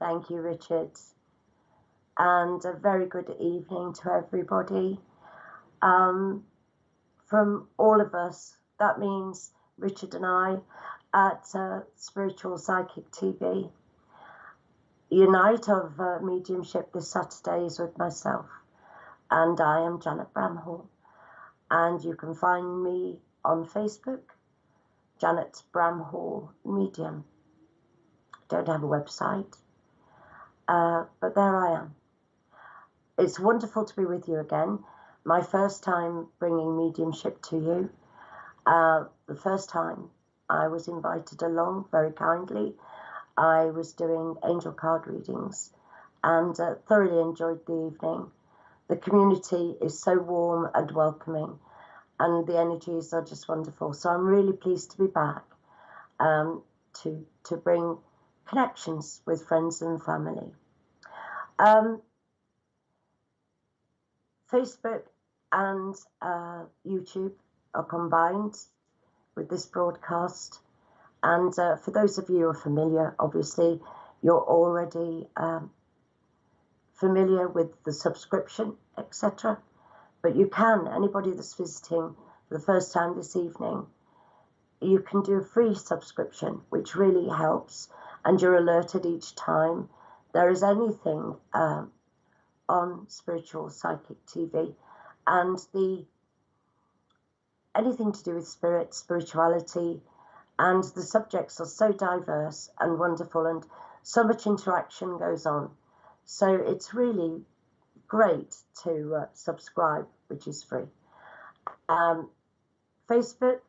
Thank you, Richard. And a very good evening to everybody. From all of us, that means Richard and I at Spiritual Psychic TV. Unite of Mediumship this Saturday is with myself, and I am Janet Bramhall. And you can find me on Facebook, Janet Bramhall Medium. Don't have a website, but there I am. It's wonderful to be with you again. My first time bringing mediumship to you. The first time I was invited along very kindly. I was doing angel card readings and thoroughly enjoyed the evening. The community is so warm and welcoming, and the energies are just wonderful. So I'm really pleased to be back to bring connections with friends and family. Facebook and YouTube are combined with this broadcast. And for those of you who are familiar, obviously, you're already familiar with the subscription, etc. But you can, anybody that's visiting for the first time this evening, you can do a free subscription, which really helps. And you're alerted each time there is anything on Spiritual Psychic TV, and anything to do with spirit, spirituality, and the subjects are so diverse and wonderful, and so much interaction goes on. So it's really great to subscribe, which is free. Facebook,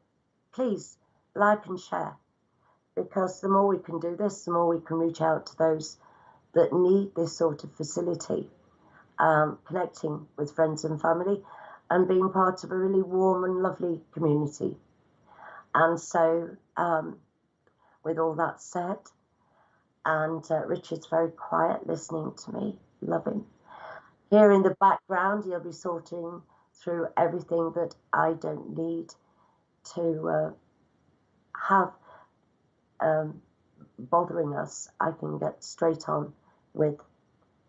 please like and share, because the more we can do this, the more we can reach out to those that need this sort of facility. Connecting with friends and family and being part of a really warm and lovely community. And so with all that said, and Richard's very quiet listening to me, love him. Here in the background, he'll be sorting through everything that I don't need to have bothering us. I can get straight on with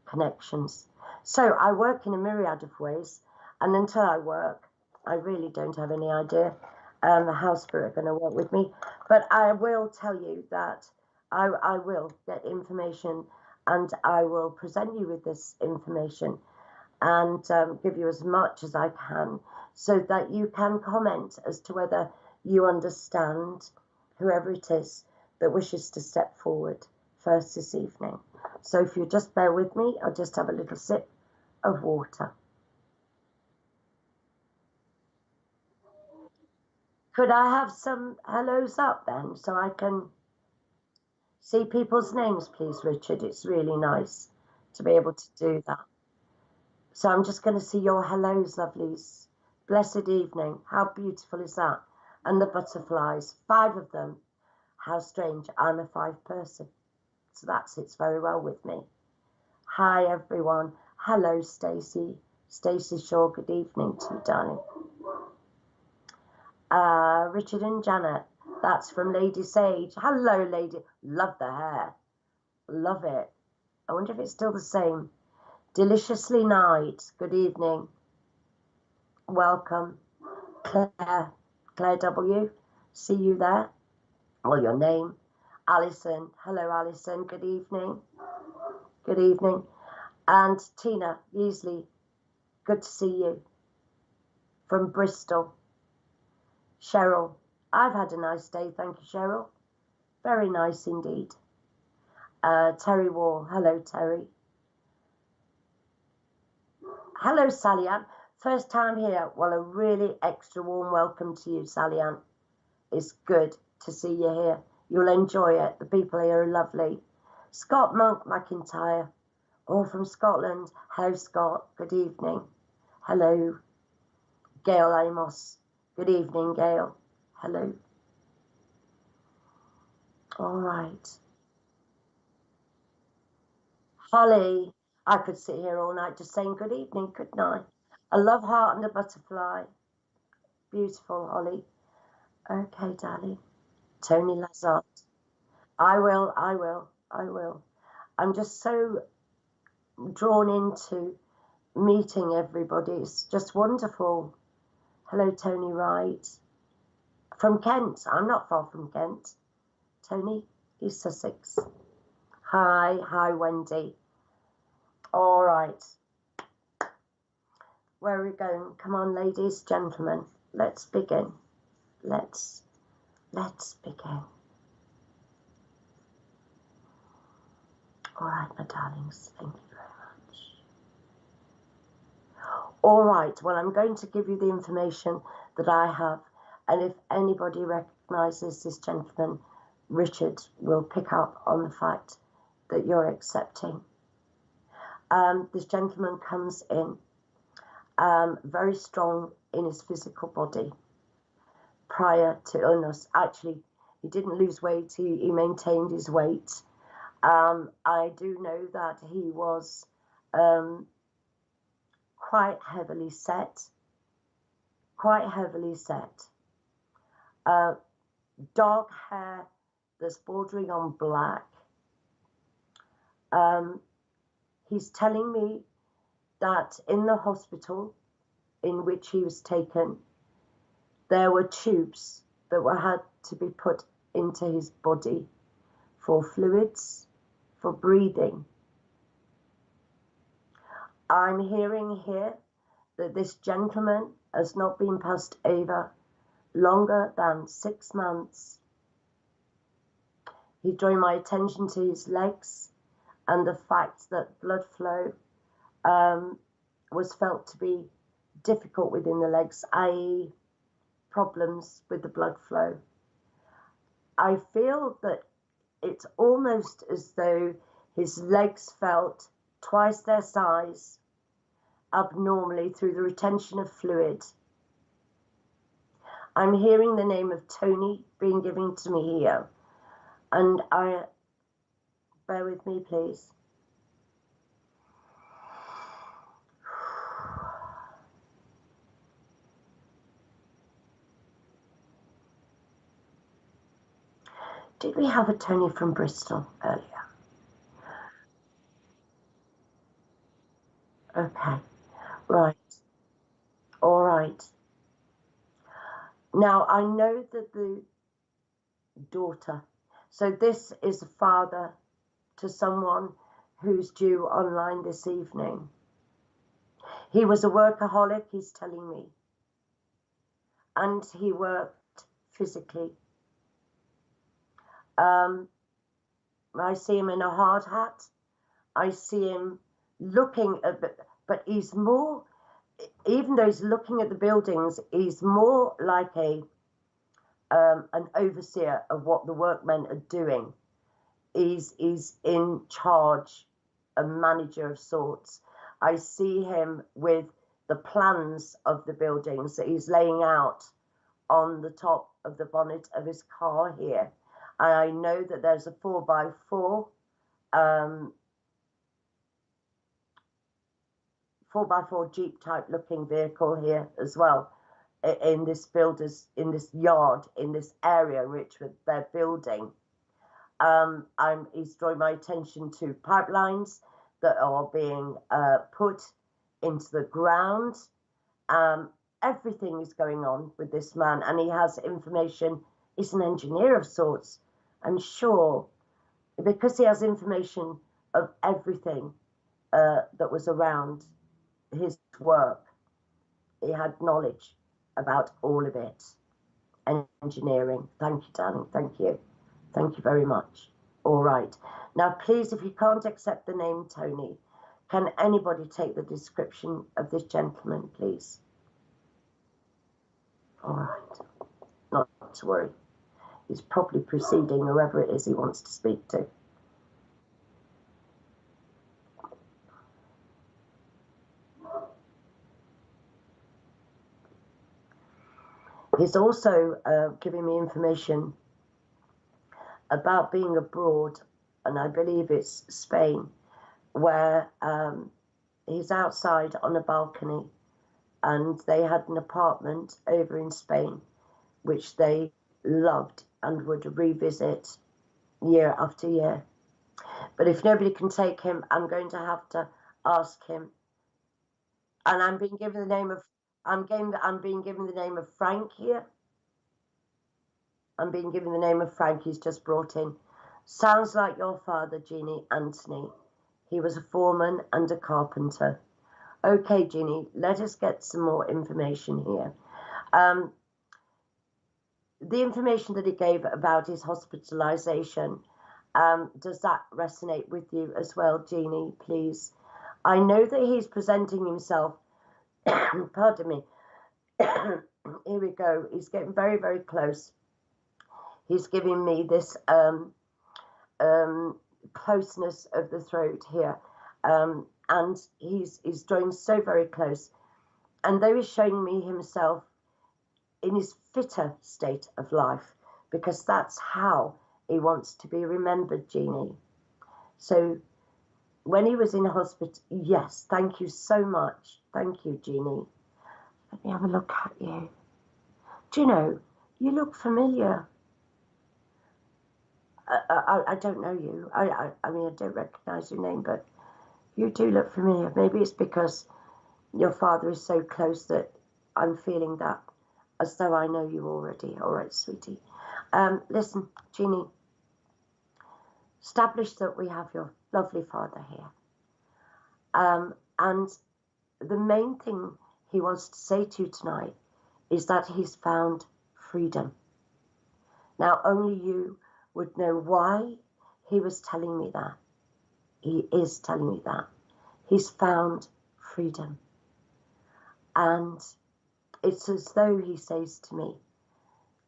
connections. So I work in a myriad of ways, and until I work, I really don't have any idea how spirit are going to work with me. But I will tell you that I will get information, and I will present you with this information and give you as much as I can, so that you can comment as to whether you understand whoever it is that wishes to step forward first this evening. So if you just bear with me, I'll just have a little sip of water. Could I have some hellos up then, so I can see people's names, please, Richard? It's really nice to be able to do that. So I'm just going to see your hellos, lovelies. Blessed evening. How beautiful is that? And the butterflies, 5 of them. How strange. I'm a 5 person. So that sits very well with me. Hi, everyone. Hello, Stacey. Stacey Shaw, good evening to you, darling. Richard and Janet, that's from Lady Sage. Hello, Lady. Love the hair. Love it. I wonder if it's still the same. Deliciously Night, good evening. Welcome. Claire W, see you there. Well, your name. Alison, hello, Alison, good evening. Good evening. And Tina Yeasley, good to see you. From Bristol. Cheryl, I've had a nice day, thank you, Cheryl. Very nice indeed. Terry Wall, hello, Terry. Hello, Sally Ann. First time here. Well, a really extra warm welcome to you, Sally Ann. It's good to see you here. You'll enjoy it. The people here are lovely. Scott Monk McIntyre, all from Scotland. Hello, Scott. Good evening. Hello. Gail Amos. Good evening, Gail. Hello. All right. Holly. I could sit here all night just saying good evening, couldn't I? A love heart and a butterfly. Beautiful, Holly. Okay, darling. Tony Lazard. I will. I'm just so drawn into meeting everybody. It's just wonderful. Hello, Tony Wright. From Kent. I'm not far from Kent. Tony, East Sussex. Hi, Wendy. All right. Where are we going? Come on, ladies, gentlemen. Let's begin. Let's begin. All right, my darlings. Thank you very much. All right. Well, I'm going to give you the information that I have. And if anybody recognises this gentleman, Richard will pick up on the fact that you're accepting. This gentleman comes in very strong in his physical body prior to illness. Actually, he didn't lose weight. He maintained his weight. I do know that he was quite heavily set. Dark hair that's bordering on black. He's telling me that in the hospital in which he was taken, there were tubes that had to be put into his body for fluids, for breathing. I'm hearing here that this gentleman has not been passed over longer than 6 months. He drew my attention to his legs and the fact that blood flow was felt to be difficult within the legs, i.e. problems with the blood flow. I feel that it's almost as though his legs felt twice their size abnormally through the retention of fluid. I'm hearing the name of Tony being given to me here, and bear with me, please. Did we have a Tony from Bristol earlier? Okay, right. All right. Now, I know that the daughter, so this is a father to someone who's due online this evening. He was a workaholic, he's telling me, and he worked physically. I see him in a hard hat. I see him looking at, but he's more, even though he's looking at the buildings, he's more like an overseer of what the workmen are doing. He's in charge, a manager of sorts. I see him with the plans of the buildings that he's laying out on the top of the bonnet of his car here. And I know that there's a 4x4 Jeep type looking vehicle here as well, in this yard, in this area in which they're building. He's drawing my attention to pipelines that are being put into the ground. Everything is going on with this man, and he has information. He's an engineer of sorts, I'm sure, because he has information of everything that was around his work. He had knowledge about all of it. Engineering. Thank you, darling. Thank you. Thank you very much. All right. Now, please, if you can't accept the name Tony, can anybody take the description of this gentleman, please? All right. Not to worry. He's probably preceding whoever it is he wants to speak to. He's also giving me information about being abroad, and I believe it's Spain, where he's outside on a balcony, and they had an apartment over in Spain, which they loved and would revisit year after year. But if nobody can take him, I'm going to have to ask him. And I'm being given the name of being given the name of Frank here. I'm being given the name of Frank. He's just brought in. Sounds like your father, Jeannie, Anthony. He was a foreman and a carpenter. Okay, Jeannie, let us get some more information here. The information that he gave about his hospitalization, does that resonate with you as well, Jeannie, please? I know that he's presenting himself, pardon me, here we go, he's getting very, very close. He's giving me this closeness of the throat here, and he's drawing so very close. And though he's showing me himself in his fitter state of life, because that's how he wants to be remembered, Jeannie. So when he was in hospital, yes, thank you so much. Thank you, Jeannie. Let me have a look at you. Do you know, you look familiar. I don't know you. I mean, I don't recognize your name, but you do look familiar. Maybe it's because your father is so close that I'm feeling that as though I know you already. All right, sweetie. Listen, Jeannie, establish that we have your lovely father here. And the main thing he wants to say to you tonight is that he's found freedom. Now, only you would know why he was telling me that. He is telling me that. He's found freedom. And it's as though he says to me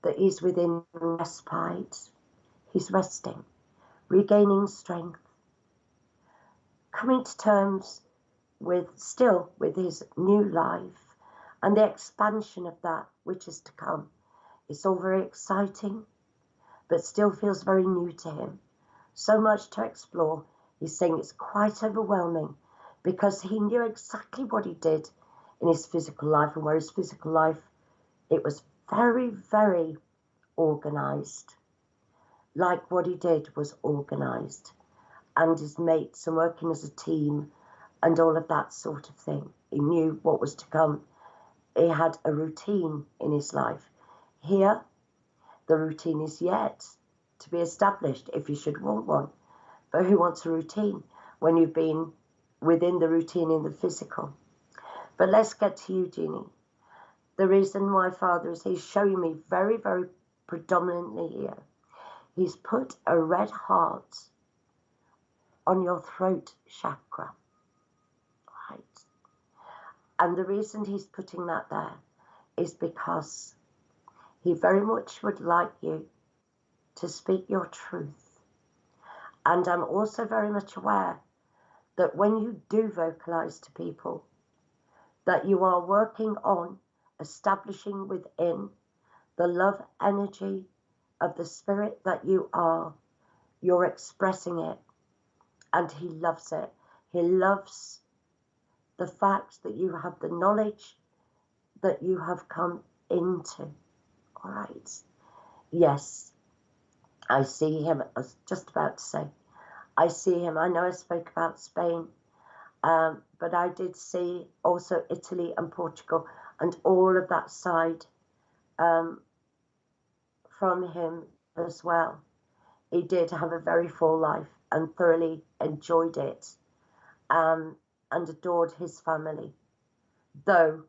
that he's within respite. He's resting, regaining strength, coming to terms with his new life and the expansion of that which is to come. It's all very exciting, but still feels very new to him. So much to explore. He's saying it's quite overwhelming because he knew exactly what he did in his physical life, and where his physical life, it was very, very organized. Like what he did was organized, and his mates and working as a team and all of that sort of thing. He knew what was to come. He had a routine in his life. Here, the routine is yet to be established, if you should want one. But who wants a routine when you've been within the routine in the physical? But let's get to you, Jeannie. The reason why Father is, he's showing me very, very predominantly here. He's put a red heart on your throat chakra. Right. And the reason he's putting that there is because he very much would like you to speak your truth. And I'm also very much aware that when you do vocalize to people, that you are working on establishing within the love energy of the spirit that you are. You're expressing it, and he loves it. He loves the fact that you have the knowledge that you have come into. All right. Yes, I see him. I was just about to say, I see him. I know I spoke about Spain, but I did see also Italy and Portugal and all of that side from him as well. He did have a very full life and thoroughly enjoyed it, and adored his family. Though,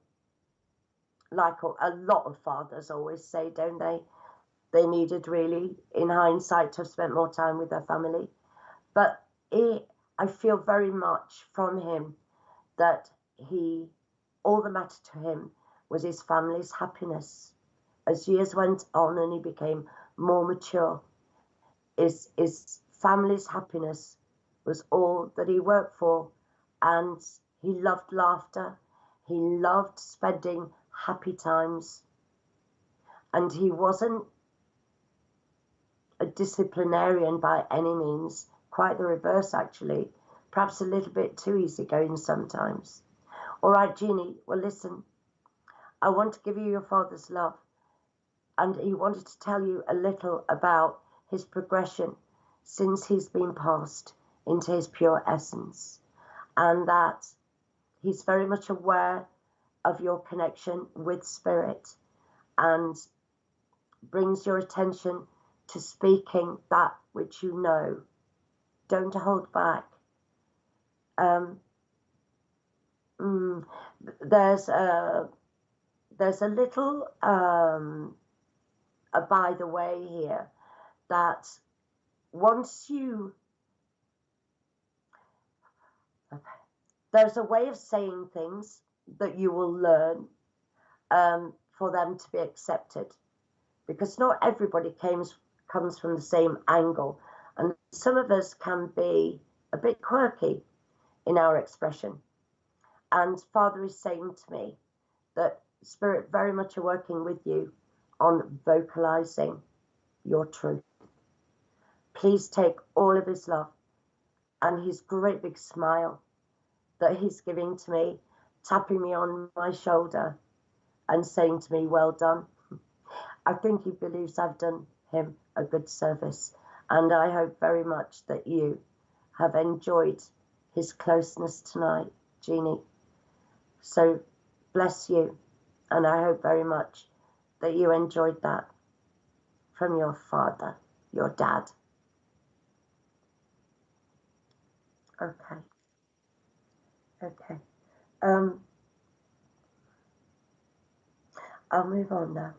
like a lot of fathers always say, don't they? They needed really, in hindsight, to have spent more time with their family. But I feel very much from him that all that mattered to him was his family's happiness. As years went on and he became more mature, his family's happiness was all that he worked for. And he loved laughter. He loved spending happy times. And he wasn't a disciplinarian by any means. Quite the reverse, actually. Perhaps a little bit too easygoing sometimes. All right, Jeannie, well, listen. I want to give you your father's love. And he wanted to tell you a little about his progression since he's been passed into his pure essence, and that he's very much aware of your connection with spirit and brings your attention to speaking that which you know. Don't hold back. There's a little a by the way here, that once you, there's a way of saying things that you will learn for them to be accepted, because not everybody comes from the same angle, and some of us can be a bit quirky in our expression. And Father is saying to me that Spirit very much are working with you on vocalizing your truth. Please take all of his love and his great big smile that he's giving to me, tapping me on my shoulder and saying to me, well done. I think he believes I've done him a good service, and I hope very much that you have enjoyed his closeness tonight, Jeannie. So bless you, and I hope very much that you enjoyed that from your father, your dad. Okay. I'll move on now.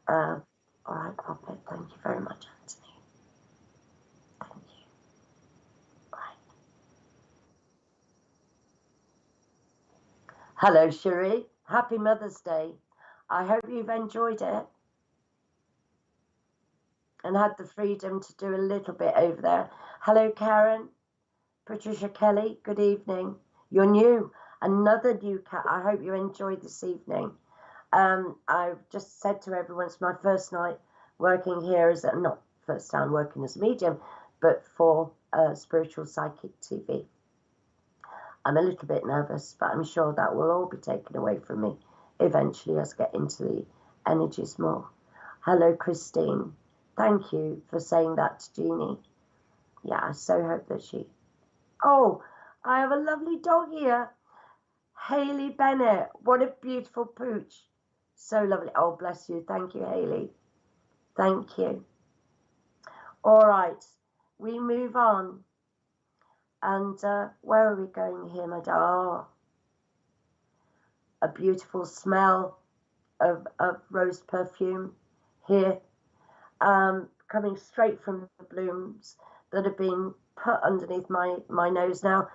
All right, Puppet, thank you very much, Anthony. Thank you. Right. Hello, Cherie. Happy Mother's Day. I hope you've enjoyed it and had the freedom to do a little bit over there. Hello, Karen. Patricia Kelly, good evening. You're new. Another new cat. I hope you enjoyed this evening. I've just said to everyone, it's my first night working here as not first time working as a medium, but for Spiritual Psychic TV. I'm a little bit nervous, but I'm sure that will all be taken away from me eventually as I get into the energies more. Hello, Christine. Thank you for saying that to Jeannie. Yeah, I so hope that she... Oh, I have a lovely dog here. Haley Bennett. What a beautiful pooch. So lovely. Oh, bless you. Thank you, Haley. Thank you. All right. We move on. And where are we going here, my dad? Oh, a beautiful smell of rose perfume here. Coming straight from the blooms that have been put underneath my nose. Now,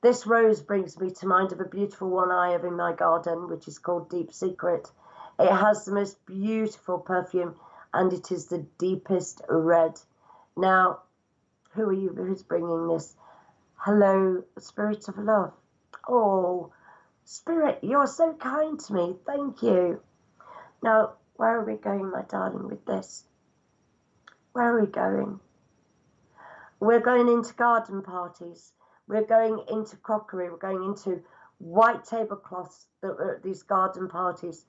this rose brings me to mind of a beautiful one I have in my garden, which is called Deep Secret. It has the most beautiful perfume, and it is the deepest red. Now, who are you? Who's bringing this? Hello, Spirit of Love. Oh, Spirit, you're so kind to me. Thank you. Now, where are we going, my darling, with this? Where are we going? We're going into garden parties. We're going into crockery. We're going into white tablecloths that are at these garden parties.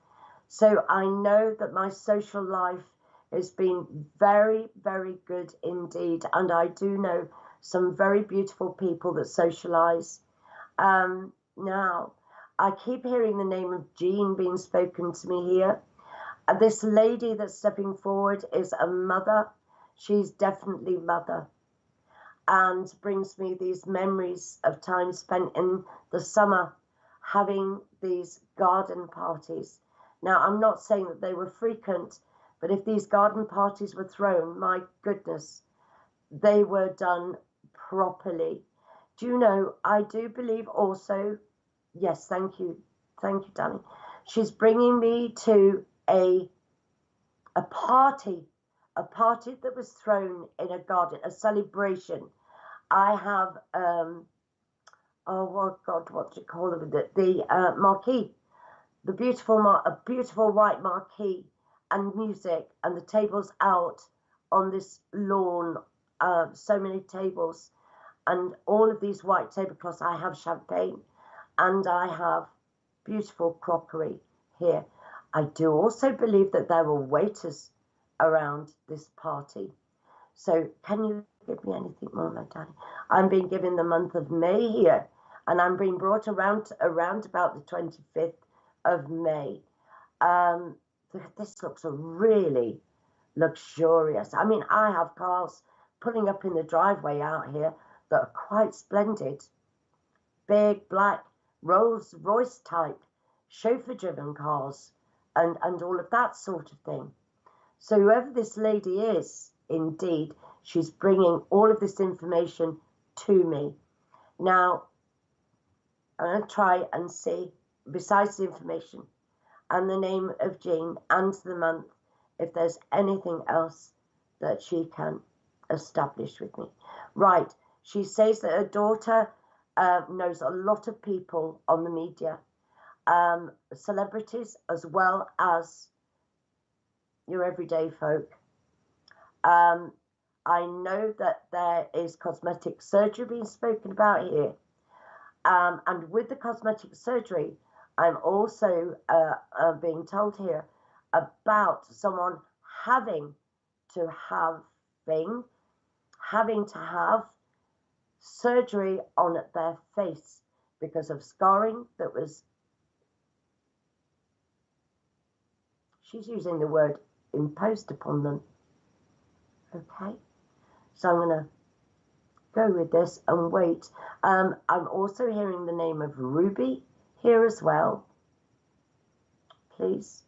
So I know that my social life has been very, very good indeed. And I do know some very beautiful people that socialize. Now, I keep hearing the name of Jean being spoken to me here. This lady that's stepping forward is a mother. She's definitely mother, and brings me these memories of time spent in the summer having these garden parties. Now, I'm not saying that they were frequent, but if these garden parties were thrown, my goodness, they were done properly. Do you know, I do believe also, yes, thank you, darling. She's bringing me to a party that was thrown in a garden, a celebration. I have, oh God, what do you call them? The marquee, a beautiful white marquee, and music, and the tables out on this lawn, so many tables, and all of these white tablecloths. I have champagne, and I have beautiful crockery here. I do also believe that there were waiters around this party. So can you give me anything more, my darling. I'm being given the month of May here, and I'm being brought around about the 25th of May. This looks really luxurious. I mean, I have cars pulling up in the driveway out here that are quite splendid. Big black Rolls Royce type chauffeur driven cars and all of that sort of thing. So whoever this lady is, indeed, she's bringing all of this information to me. Now, I'm going to try and see, besides the information and the name of Jean and the month, if there's anything else that she can establish with me. Right, she says that her daughter knows a lot of people on the media, celebrities as well as your everyday folk. I know that there is cosmetic surgery being spoken about here. And with the cosmetic surgery, I'm also being told here about someone having to have surgery on their face because of scarring that was, she's using the word imposed upon them. Okay, so I'm going to go with this and wait. I'm also hearing the name of Ruby here as well. Please.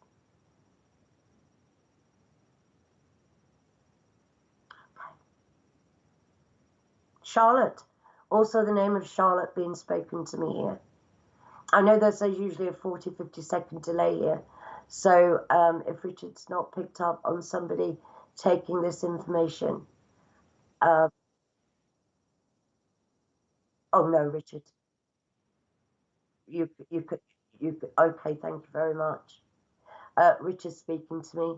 Okay. Charlotte. Also the name of Charlotte being spoken to me here. I know there's usually a 40-50 second delay here. So if Richard's not picked up on somebody taking this information. Oh no, Richard. You could, okay, thank you very much. Richard's speaking to me,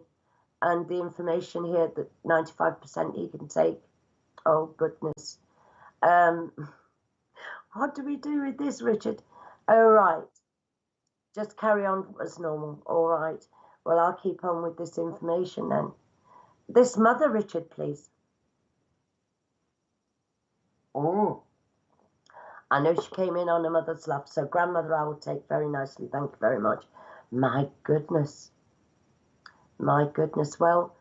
and the information here that 95% he can take. Oh goodness. What do we do with this, Richard? All right. Just carry on as normal. All right. Well, I'll keep on with this information then. This mother, Richard, please. Oh. I know she came in on her mother's lap, so grandmother I will take very nicely. Thank you very much. My goodness. My goodness. Well,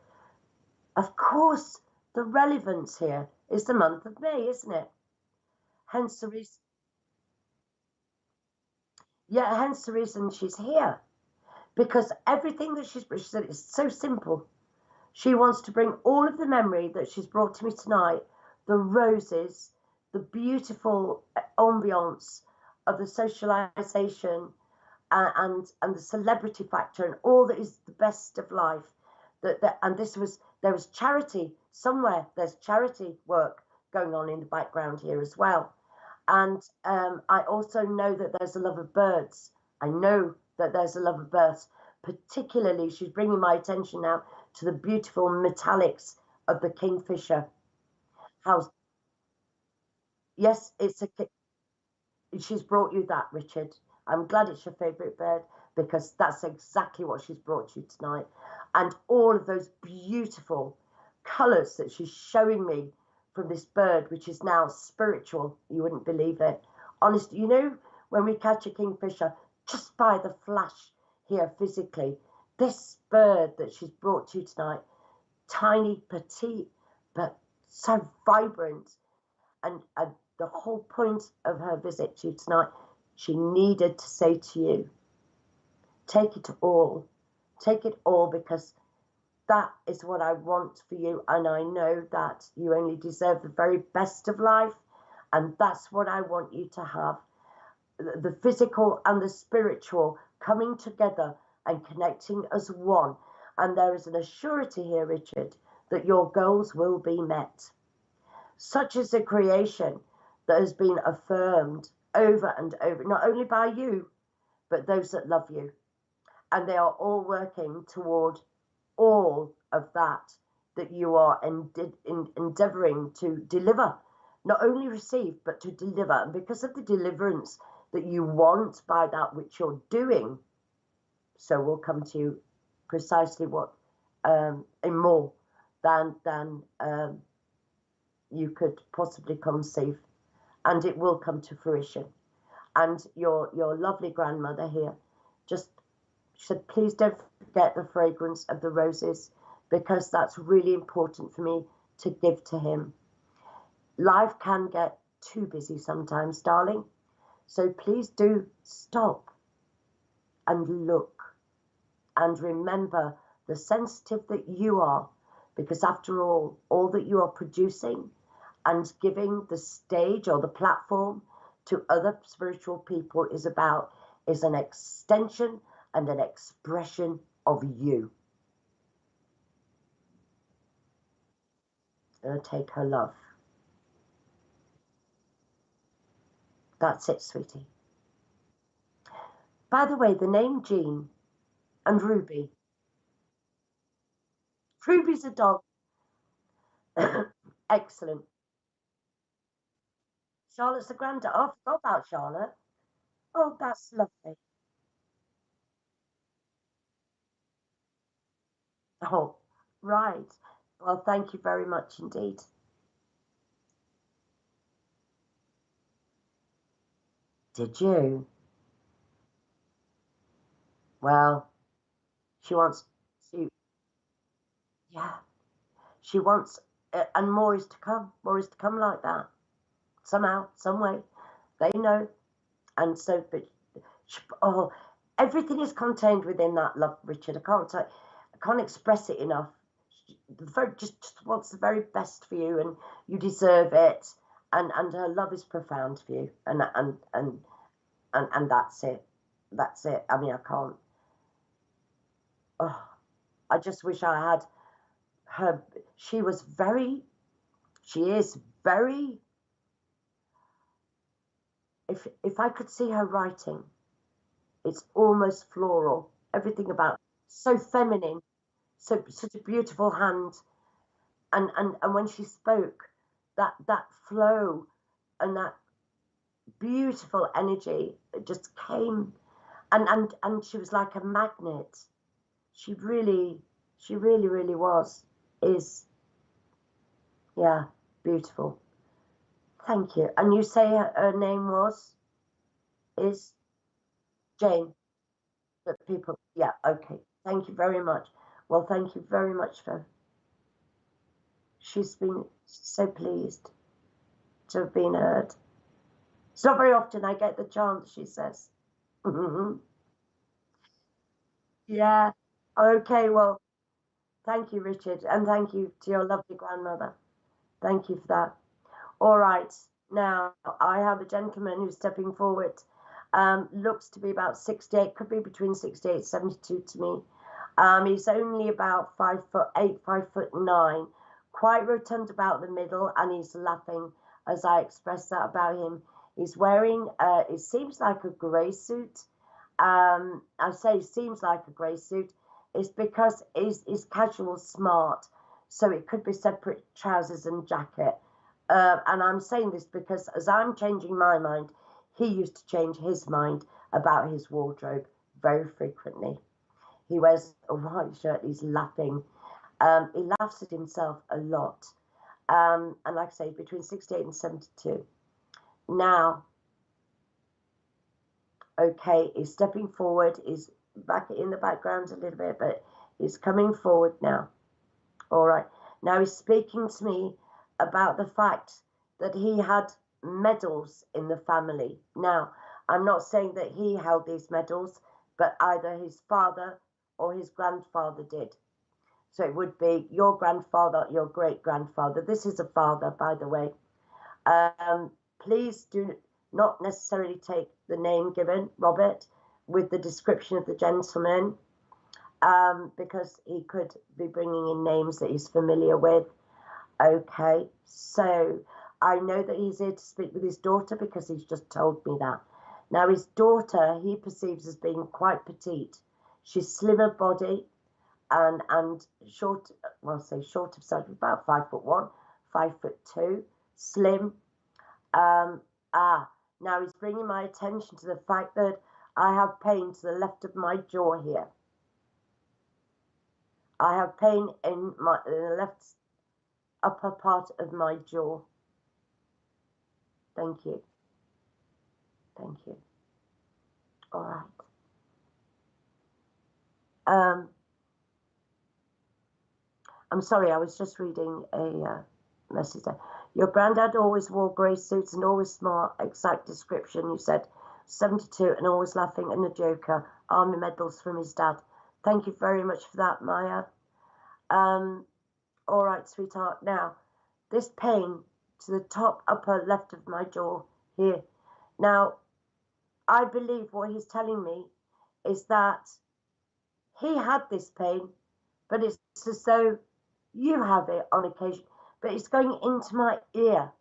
of course, the relevance here is the month of May, isn't it? Hence the reason. Yeah, hence the reason she's here. Because everything that she said is so simple. She wants to bring all of the memory that she's brought to me tonight, the roses, the beautiful ambiance of the socialization and the celebrity factor and all that is the best of life. And there was charity somewhere. There's charity work going on in the background here as well. And I also know that there's a love of birds. I know that there's a love of birds. Particularly, she's bringing my attention now to the beautiful metallics of the kingfisher. Yes, she's brought you that, Richard. I'm glad it's your favourite bird because that's exactly what she's brought you tonight. And all of those beautiful colours that she's showing me from this bird, which is now spiritual. You wouldn't believe it. Honestly, you know, when we catch a kingfisher, just by the flash here physically, this bird that she's brought to you tonight, tiny, petite, but so vibrant. And the whole point of her visit to you tonight, she needed to say to you, take it all, because that is what I want for you. And I know that you only deserve the very best of life. And that's what I want you to have. The physical and the spiritual coming together and connecting as one. And there is an assurity here, Richard, that your goals will be met. Such is a creation that has been affirmed over and over, not only by you, but those that love you. And they are all working toward all of that you are endeavoring to deliver, not only receive, but to deliver. And because of the deliverance that you want by that which you're doing, so we'll come to precisely what in more than you could possibly conceive, and it will come to fruition. And your lovely grandmother here just said, please don't forget the fragrance of the roses, because that's really important for me to give to him. Life can get too busy sometimes, darling. So please do stop and look and remember the sensitive that you are, because after all that you are producing and giving the stage or the platform to other spiritual people is an extension and an expression of you. Take her love. That's it, sweetie. By the way, the name Jean and Ruby. Ruby's a dog. Excellent. Charlotte's the granddaughter. Oh, I forgot about Charlotte. Oh, that's lovely. Oh, right. Well, thank you very much indeed. Did you? Well, she wants to, yeah, she wants, and more is to come. More is to come like that. Somehow, some way. They know. And so, but, oh, everything is contained within that love, Richard. I can't express it enough. Just wants the very best for you, and you deserve it. And her love is profound for you, and that's it. That's it. I mean, I can't. Oh, I just wish I had her. She was very. She is very. If I could see her writing, it's almost floral. Everything about so feminine, so such a beautiful hand, and when she spoke, that flow and that beautiful energy just came, and she was like a magnet. She really, really was, is, yeah, beautiful. Thank you. And you say her name is Jane. That people, yeah, okay. Thank you very much. Well, thank you very much for. She's been so pleased to have been heard. It's not very often I get the chance, she says. Yeah. Okay, well, thank you, Richard, and thank you to your lovely grandmother. Thank you for that. All right, now I have a gentleman who's stepping forward. Looks to be about 68, could be between 68 and 72 to me. He's only about 5'8", 5'9", quite rotund about the middle, and he's laughing as I express that about him. He's wearing, it seems like a grey suit. I say seems like a grey suit. It's because he's casual smart, so it could be separate trousers and jacket. And I'm saying this because as I'm changing my mind, he used to change his mind about his wardrobe very frequently. He wears a white shirt, he's laughing. He laughs at himself a lot. And like I say, between 68 and 72. Now, okay, he's stepping forward, he's back in the background a little bit, but he's coming forward now. All right. Now he's speaking to me about the fact that he had medals in the family. Now, I'm not saying that he held these medals, but either his father or his grandfather did. So it would be your grandfather, your great-grandfather. This is a father, by the way. Please do not necessarily take the name given, Robert, with the description of the gentleman, because he could be bringing in names that he's familiar with. Okay, so I know that he's here to speak with his daughter because he's just told me that. Now, his daughter, he perceives as being quite petite. She's slimmer body and short, well, say short of size, about 5'1", 5'2", slim. Now he's bringing my attention to the fact that I have pain to the left of my jaw here. I have pain in my left. upper part of my jaw. Thank you. Thank you. All right. I'm sorry, I was just reading a message there. Your granddad always wore grey suits and always smart. Exact description. You said 72 and always laughing and a joker. Army medals from his dad. Thank you very much for that, Maya. All right, sweetheart. Now, this pain to the top upper left of my jaw here. Now, I believe what he's telling me is that he had this pain, but it's as though you have it on occasion, but it's going into my ear.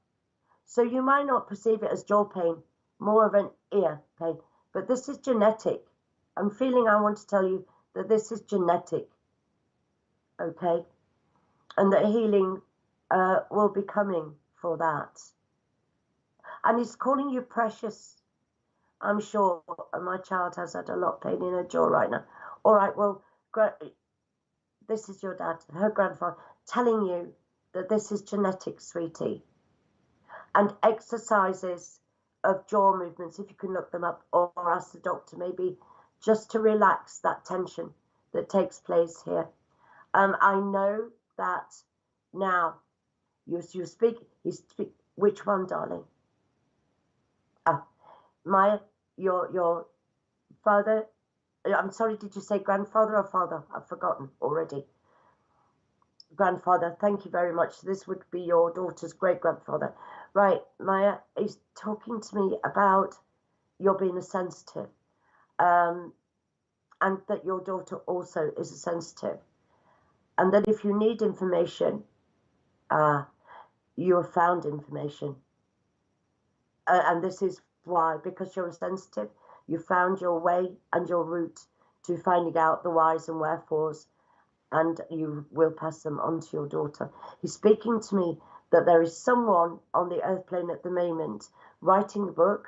So you might not perceive it as jaw pain, more of an ear pain, but this is genetic. I'm feeling I want to tell you that this is genetic, okay? And that healing will be coming for that. And he's calling you precious. I'm sure my child has had a lot of pain in her jaw right now. All right, well, this is your dad, her grandfather, telling you that this is genetic, sweetie. And exercises of jaw movements, if you can look them up, or ask the doctor maybe, just to relax that tension that takes place here. I know that now you speak, which one, darling? Maya, your father, I'm sorry, did you say grandfather or father? I've forgotten already. Grandfather, thank you very much. This would be your daughter's great-grandfather. Right, Maya is talking to me about your being a sensitive, and that your daughter also is a sensitive, and that if you need information, you have found information. And this is why, because you're a sensitive, you found your way and your route to finding out the whys and wherefores, and you will pass them on to your daughter. He's speaking to me that there is someone on the earth plane at the moment writing a book.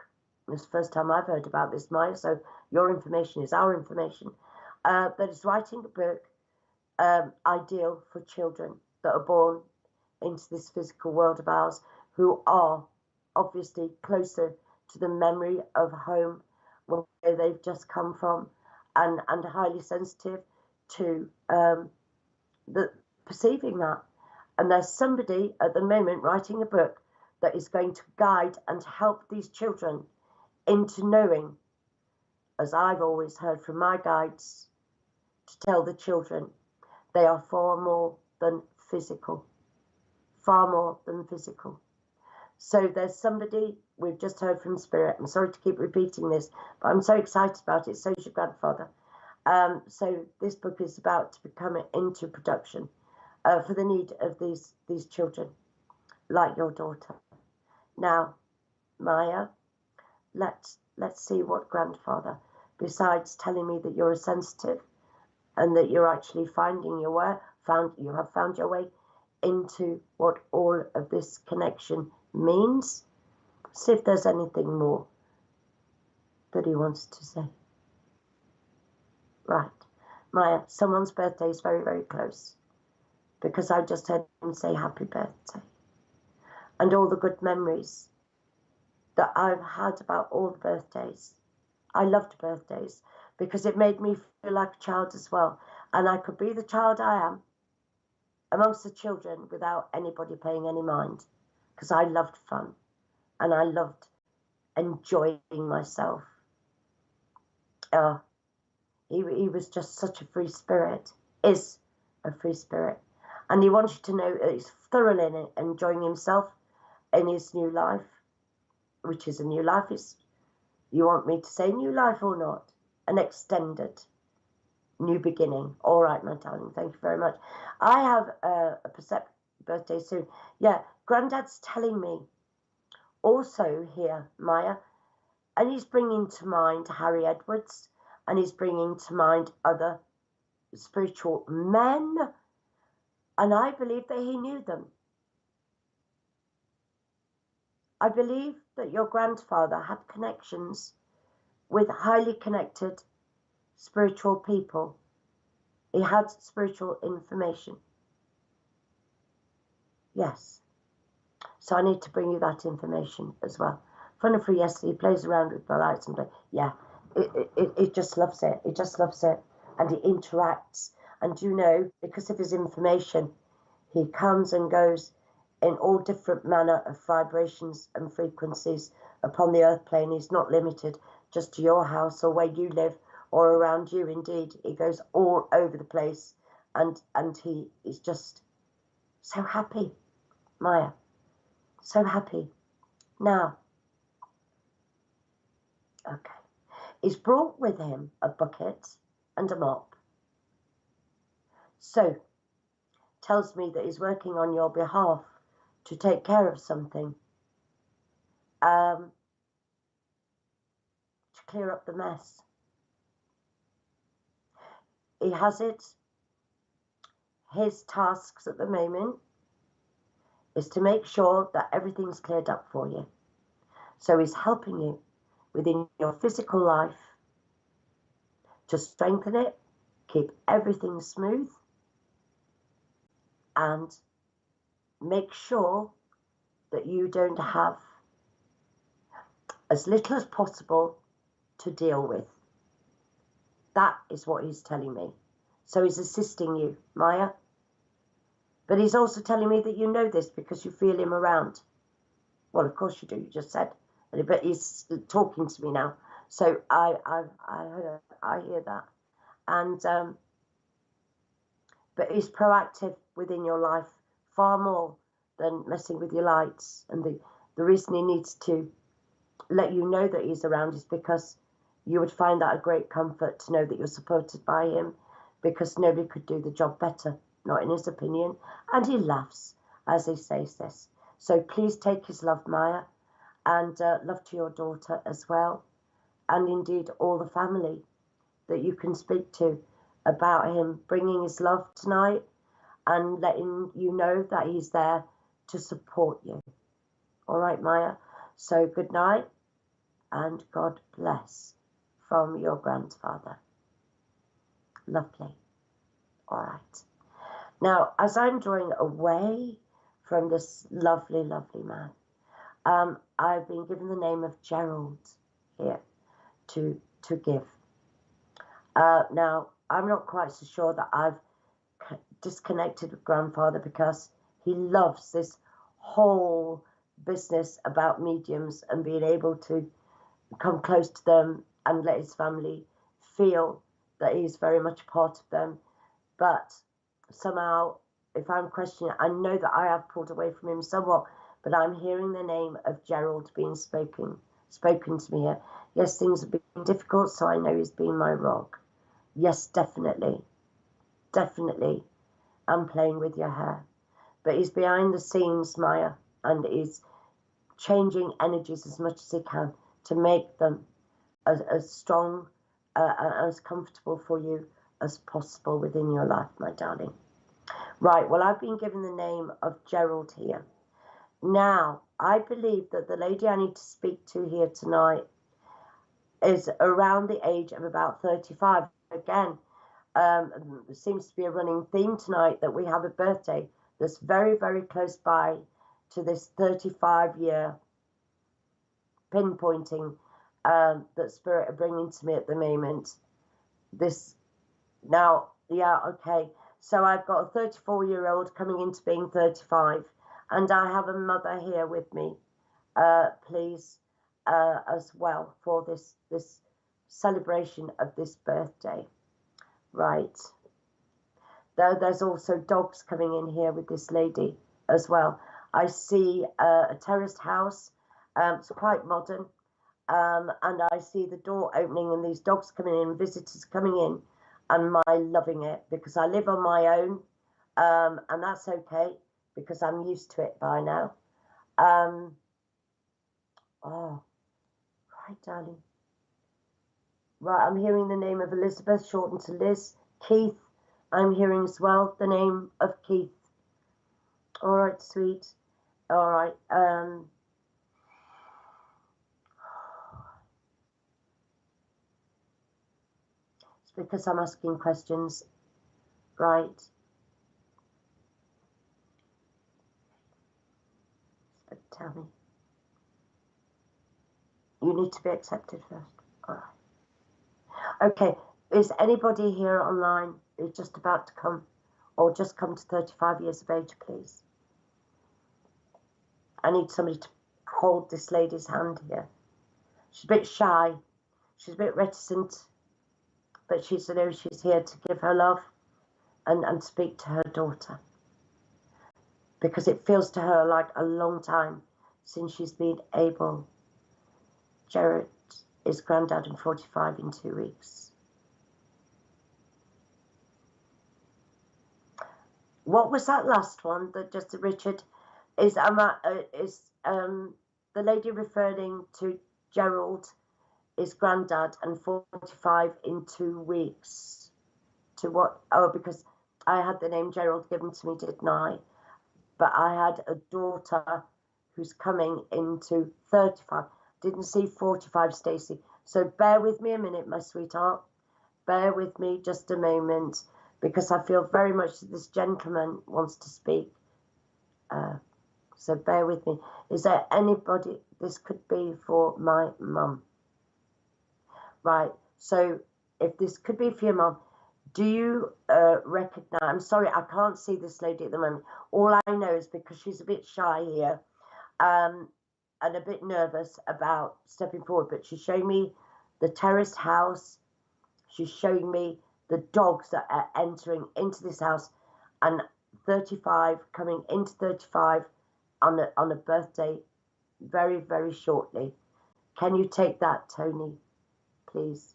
It's the first time I've heard about this, Maya, so your information is our information. That is writing a book ideal for children that are born into this physical world of ours, who are obviously closer to the memory of home where they've just come from, and highly sensitive to the perceiving that. And there's somebody at the moment writing a book that is going to guide and help these children into knowing, as I've always heard from my guides, to tell the children they are far more than physical. Far more than physical. So there's somebody, we've just heard from Spirit. I'm sorry to keep repeating this, but I'm so excited about it. So is your grandfather. So this book is about to become into production for the need of these children, like your daughter. Now, Maya, let's see what grandfather, besides telling me that you're a sensitive and that you're actually finding your way, you have found your way into what all of this connection means. See if there's anything more that he wants to say. Right, Maya, someone's birthday is very, very close, because I just heard him say happy birthday, and all the good memories that I've had about all the birthdays. I loved birthdays because it made me feel like a child as well, and I could be the child I am amongst the children without anybody paying any mind, because I loved fun and I loved enjoying myself. He was just such a free spirit, is a free spirit, and he wants you to know that he's thoroughly enjoying himself in his new life, which is a new life. You want me to say new life or not? An extended new beginning. All right, my darling, thank you very much. I have a Percept birthday soon. Yeah, Granddad's telling me also here, Maya, and he's bringing to mind Harry Edwards, and he's bringing to mind other spiritual men, and I believe that he knew them. I believe that your grandfather had connections with highly connected spiritual people. He had spiritual information. Yes. So I need to bring you that information as well. Fun and free yesterday, he plays around with the lights and yeah, it just loves it. It just loves it. And it interacts. And you know, because of his information, he comes and goes in all different manner of vibrations and frequencies upon the earth plane. He's not limited just to your house or where you live or around you. Indeed, he goes all over the place, and he is just so happy, Maya, so happy. Now, okay, he's brought with him a bucket and a mop. So, tells me that he's working on your behalf to take care of something, to clear up the mess. He has it. His tasks at the moment is to make sure that everything's cleared up for you. So he's helping you within your physical life to strengthen it, keep everything smooth, and make sure that you don't have as little as possible to deal with. That is what he's telling me. So he's assisting you, Maya. But he's also telling me that you know this because you feel him around. Well, of course you do, you just said. But he's talking to me now. So I hear that. And but he's proactive within your life far more than messing with your lights. And the reason he needs to let you know that he's around is because you would find that a great comfort to know that you're supported by him, because nobody could do the job better, not in his opinion. And he laughs as he says this. So please take his love, Maya, and love to your daughter as well, and indeed all the family that you can speak to about him bringing his love tonight and letting you know that he's there to support you. All right, Maya? So good night and God bless from your grandfather. Lovely. All right. Now, as I'm drawing away from this lovely, lovely man, I've been given the name of Gerald here to give. Now, I'm not quite so sure that I've disconnected with grandfather, because he loves this whole business about mediums and being able to come close to them and let his family feel that he's very much part of them. But somehow, if I'm questioning, I know that I have pulled away from him somewhat, but I'm hearing the name of Gerald being spoken to me here. Yes, things have been difficult, so I know he's been my rock. Yes, definitely. Definitely. I'm playing with your hair. But he's behind the scenes, Maya, and is changing energies as much as he can to make them as strong, as comfortable for you as possible within your life, my darling. Right, well, I've been given the name of Gerald here. Now, I believe that the lady I need to speak to here tonight is around the age of about 35. Again, seems to be a running theme tonight that we have a birthday that's very, very close by to this 35-year pinpointing that Spirit are bringing to me at the moment. This now, yeah, okay. So I've got a 34-year-old coming into being 35, and I have a mother here with me, please, as well for this celebration of this birthday. Right. There's also dogs coming in here with this lady as well. I see a terraced house. It's quite modern. And I see the door opening and these dogs coming in, visitors coming in, and my loving it because I live on my own. And that's okay because I'm used to it by now. Oh, right, darling. Right, I'm hearing the name of Elizabeth, shortened to Liz. Keith, I'm hearing as well the name of Keith. All right, sweet. All right. It's because I'm asking questions. Right. Tell me. You need to be accepted first. All right. Okay. Is anybody here online who's just about to come or just come to 35 years of age, please? I need somebody to hold this lady's hand here. She's a bit shy. She's a bit reticent. But she's here to give her love and speak to her daughter. Because it feels to her like a long time since she's been able. Jared is granddad and 45 in 2 weeks. What was that last one that just Richard is the lady referring to Gerald is granddad and 45 in 2 weeks. To what? Oh, because I had the name Gerald given to me, didn't I? But I had a daughter who's coming into 35. Didn't see 45, Stacey. So bear with me a minute, my sweetheart. Bear with me just a moment, because I feel very much that this gentleman wants to speak. So bear with me. Is there anybody? This could be for my mum. Right. So if this could be for your mum, do you recognize? I'm sorry, I can't see this lady at the moment. All I know is because she's a bit shy here. And a bit nervous about stepping forward, but she's showing me the terraced house. She's showing me the dogs that are entering into this house, and 35 coming into 35 on a birthday very, very shortly. Can you take that, Tony, please,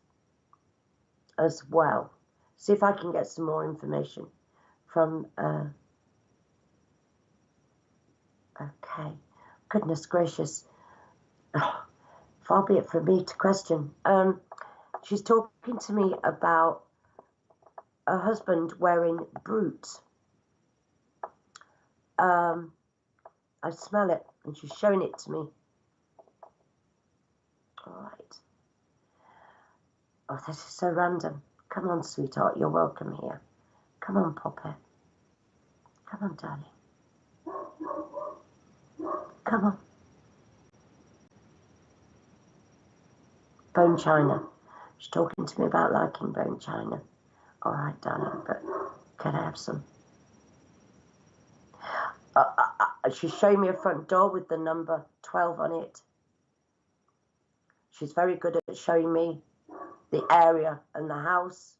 as well? See if I can get some more information from, okay. Goodness gracious. Oh, far be it from me to question. She's talking to me about a husband wearing boots. I smell it, and she's showing it to me. All right. Oh, this is so random. Come on, sweetheart, you're welcome here. Come on, Poppy. Come on, darling. Come on. Bone china. She's talking to me about liking bone china. All right, darling, but can I have some? She's showing me a front door with the number 12 on it. She's very good at showing me the area and the house.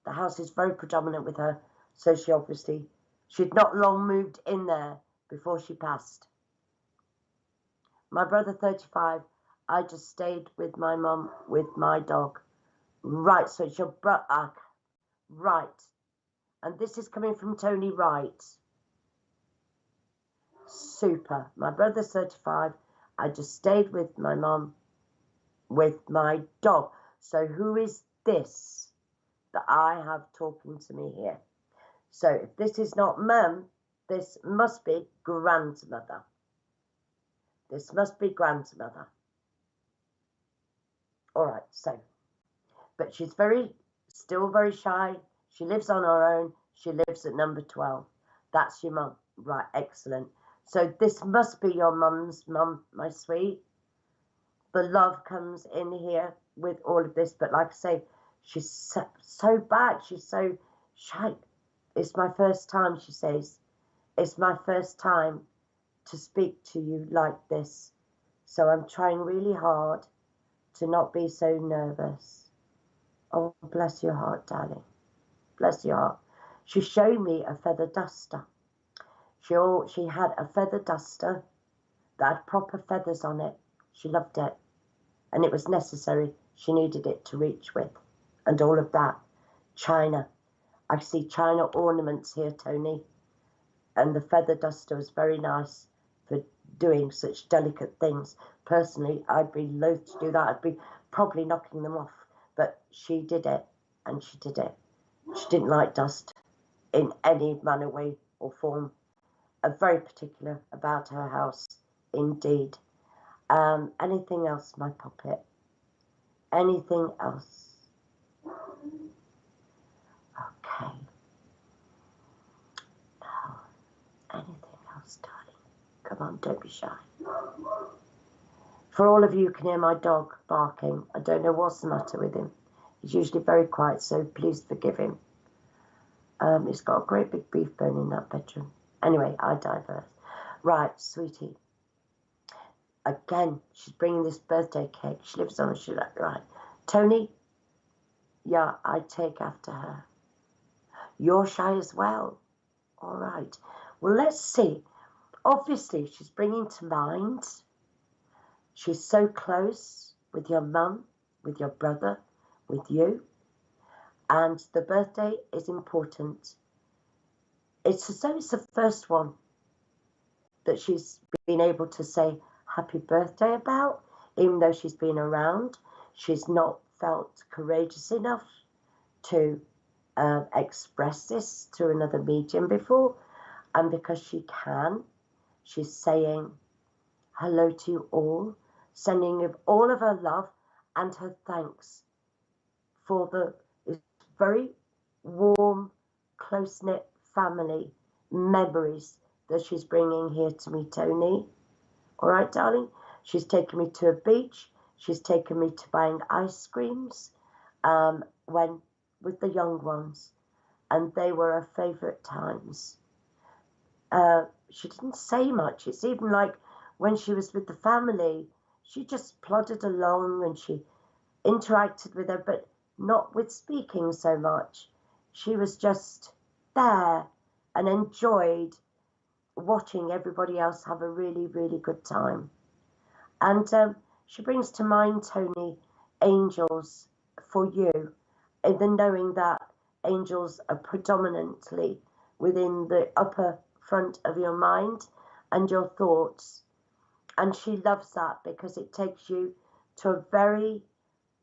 The house is very predominant with her, so she'd not long moved in there before she passed. My brother, 35, I just stayed with my mum with my dog. Right, so it's your brother. Right. And this is coming from Tony Wright. Super. My brother's 35. I just stayed with my mum with my dog. So who is this that I have talking to me here? So if this is not mum, this must be grandmother. This must be grandmother. All right, so, but she's still very shy. She lives on her own. She lives at number 12. That's your mum. Right, excellent. So this must be your mum's mum, my sweet. The love comes in here with all of this. But like I say, she's so bad. She's so shy. It's my first time, she says. It's my first time to speak to you like this. So I'm trying really hard to not be so nervous. Oh, bless your heart, darling. Bless your heart. She showed me a feather duster. She had a feather duster that had proper feathers on it. She loved it. And it was necessary. She needed it to reach with. And all of that. China. I see china ornaments here, Tony. And the feather duster was very nice for doing such delicate things. Personally, I'd be loath to do that. I'd be probably knocking them off. But she did it. And she did it. She didn't like dust in any manner, way or form. Very particular about her house, indeed. Anything else, my puppet? Anything else? Okay. No. Anything else, darling? Come on, don't be shy. For all of you who can hear my dog barking, I don't know what's the matter with him. He's usually very quiet, so please forgive him. He's got a great big beef bone in that bedroom. Anyway, I divert. Right, sweetie. Again, she's bringing this birthday cake. She lives on a chalet. Right. Tony, yeah, I take after her. You're shy as well. All right. Well, let's see. Obviously, she's bringing to mind. She's so close with your mum, with your brother, with you. And the birthday is important. It's as though it's the first one that she's been able to say happy birthday about, even though she's been around. She's not felt courageous enough to express this through another medium before. And because she can, she's saying hello to you all, sending all of her love and her thanks for the very warm, close-knit family memories that she's bringing here to me, Tony. All right, darling? She's taken me to a beach. She's taken me to buying ice creams with the young ones, and they were her favourite times. She didn't say much. It's even like when she was with the family, she just plodded along and she interacted with her, but not with speaking so much. She was just there and enjoyed watching everybody else have a really, really good time. And she brings to mind, Tony, angels for you, in the knowing that angels are predominantly within the upper front of your mind and your thoughts. And she loves that because it takes you to a very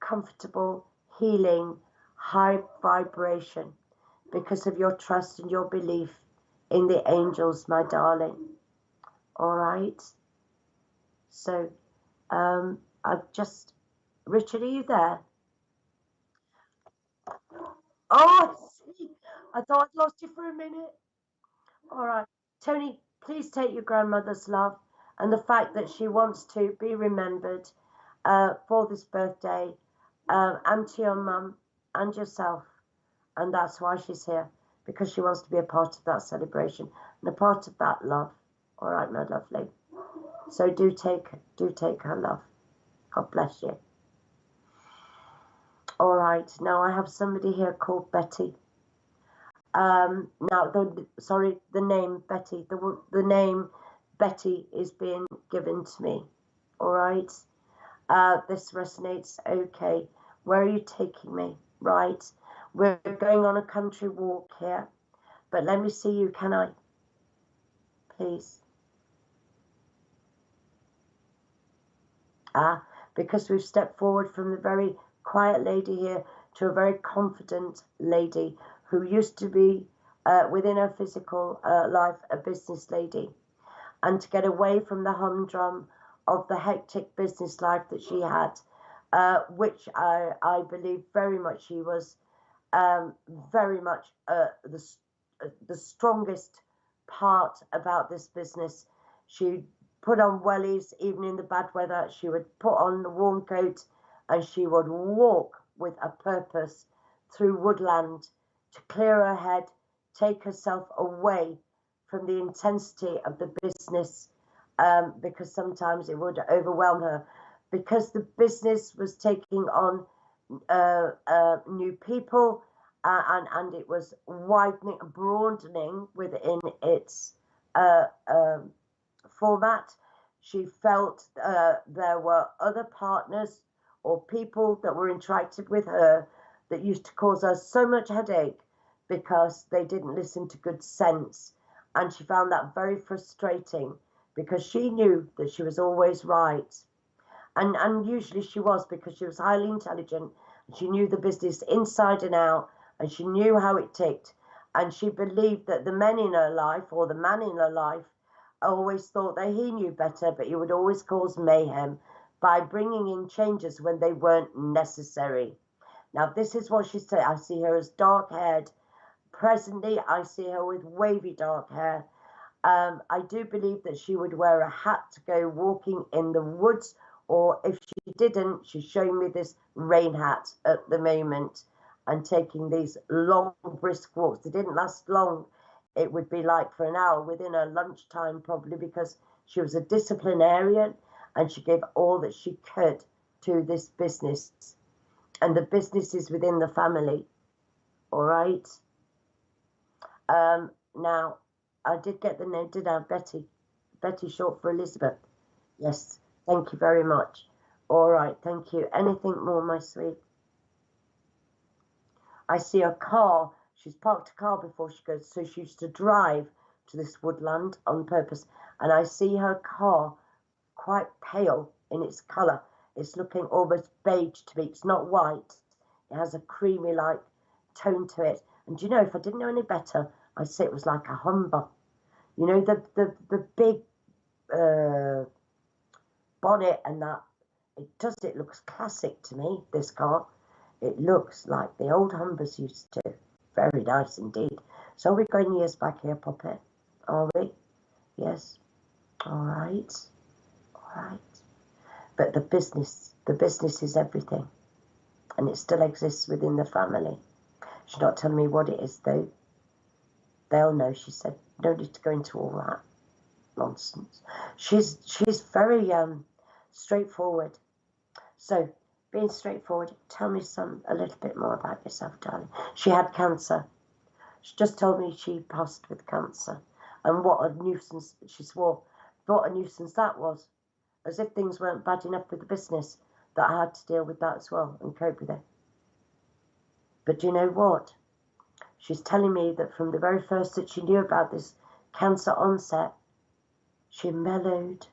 comfortable, healing, high vibration because of your trust and your belief in the angels, my darling. All right. So, Richard, are you there? Oh, see, I thought I'd lost you for a minute. All right. Tony, please take your grandmother's love and the fact that she wants to be remembered for this birthday, and to your mum and yourself. And that's why she's here, because she wants to be a part of that celebration and a part of that love. All right, my lovely. So do take her love. God bless you. All right, now I have somebody here called Betty. Now, the name Betty, the name Betty is being given to me. All right, this resonates. Okay, where are you taking me? Right, we're going on a country walk here, but let me see you, can I? Please. Because we've stepped forward from the very quiet lady here to a very confident lady who used to be within her physical life a business lady, and to get away from the humdrum of the hectic business life that she had, which I believe very much she was very much the strongest part about this business. She put on wellies even in the bad weather. She would put on the warm coat and she would walk with a purpose through woodland to clear her head, take herself away from the intensity of the business, because sometimes it would overwhelm her, because the business was taking on new people, and it was widening, broadening within its format. She felt there were other partners or people that were interacted with her that used to cause her so much headache because they didn't listen to good sense. And she found that very frustrating because she knew that she was always right. And usually she was, because she was highly intelligent and she knew the business inside and out and she knew how it ticked. And she believed that the men in her life, or the man in her life, always thought that he knew better, but he would always cause mayhem by bringing in changes when they weren't necessary. Now, this is what she said. I see her as dark-haired. Presently, I see her with wavy dark hair. I do believe that she would wear a hat to go walking in the woods, or if she didn't, she's showing me this rain hat at the moment and taking these long, brisk walks. They didn't last long. It would be like for an hour within her lunchtime, probably, because she was a disciplinarian and she gave all that she could to this business. And the business is within the family. All right. Now, I did get the name, did I? Betty. Betty, short for Elizabeth. Yes. Thank you very much. All right. Thank you. Anything more, my sweet? I see a car. She's parked a car before she goes. So she used to drive to this woodland on purpose. And I see her car quite pale in its colour. It's looking almost beige to me. It's not white. It has a creamy like tone to it. And do you know, if I didn't know any better, I'd say it was like a Humber. You know, the big bonnet and that. It looks classic to me, this car. It looks like the old Humbers used to. Very nice indeed. So we're going years back here, Poppet. Are we? Yes. All right. All right. But the business is everything. And it still exists within the family. She's not telling me what it is, though. They'll know, she said. No need to go into all that nonsense. She's very straightforward. So, being straightforward, tell me a little bit more about yourself, darling. She had cancer. She just told me she passed with cancer. And what a nuisance, she swore, what a nuisance that was. As if things weren't bad enough with the business, that I had to deal with that as well and cope with it. But do you know what? She's telling me that from the very first that she knew about this cancer onset, she mellowed.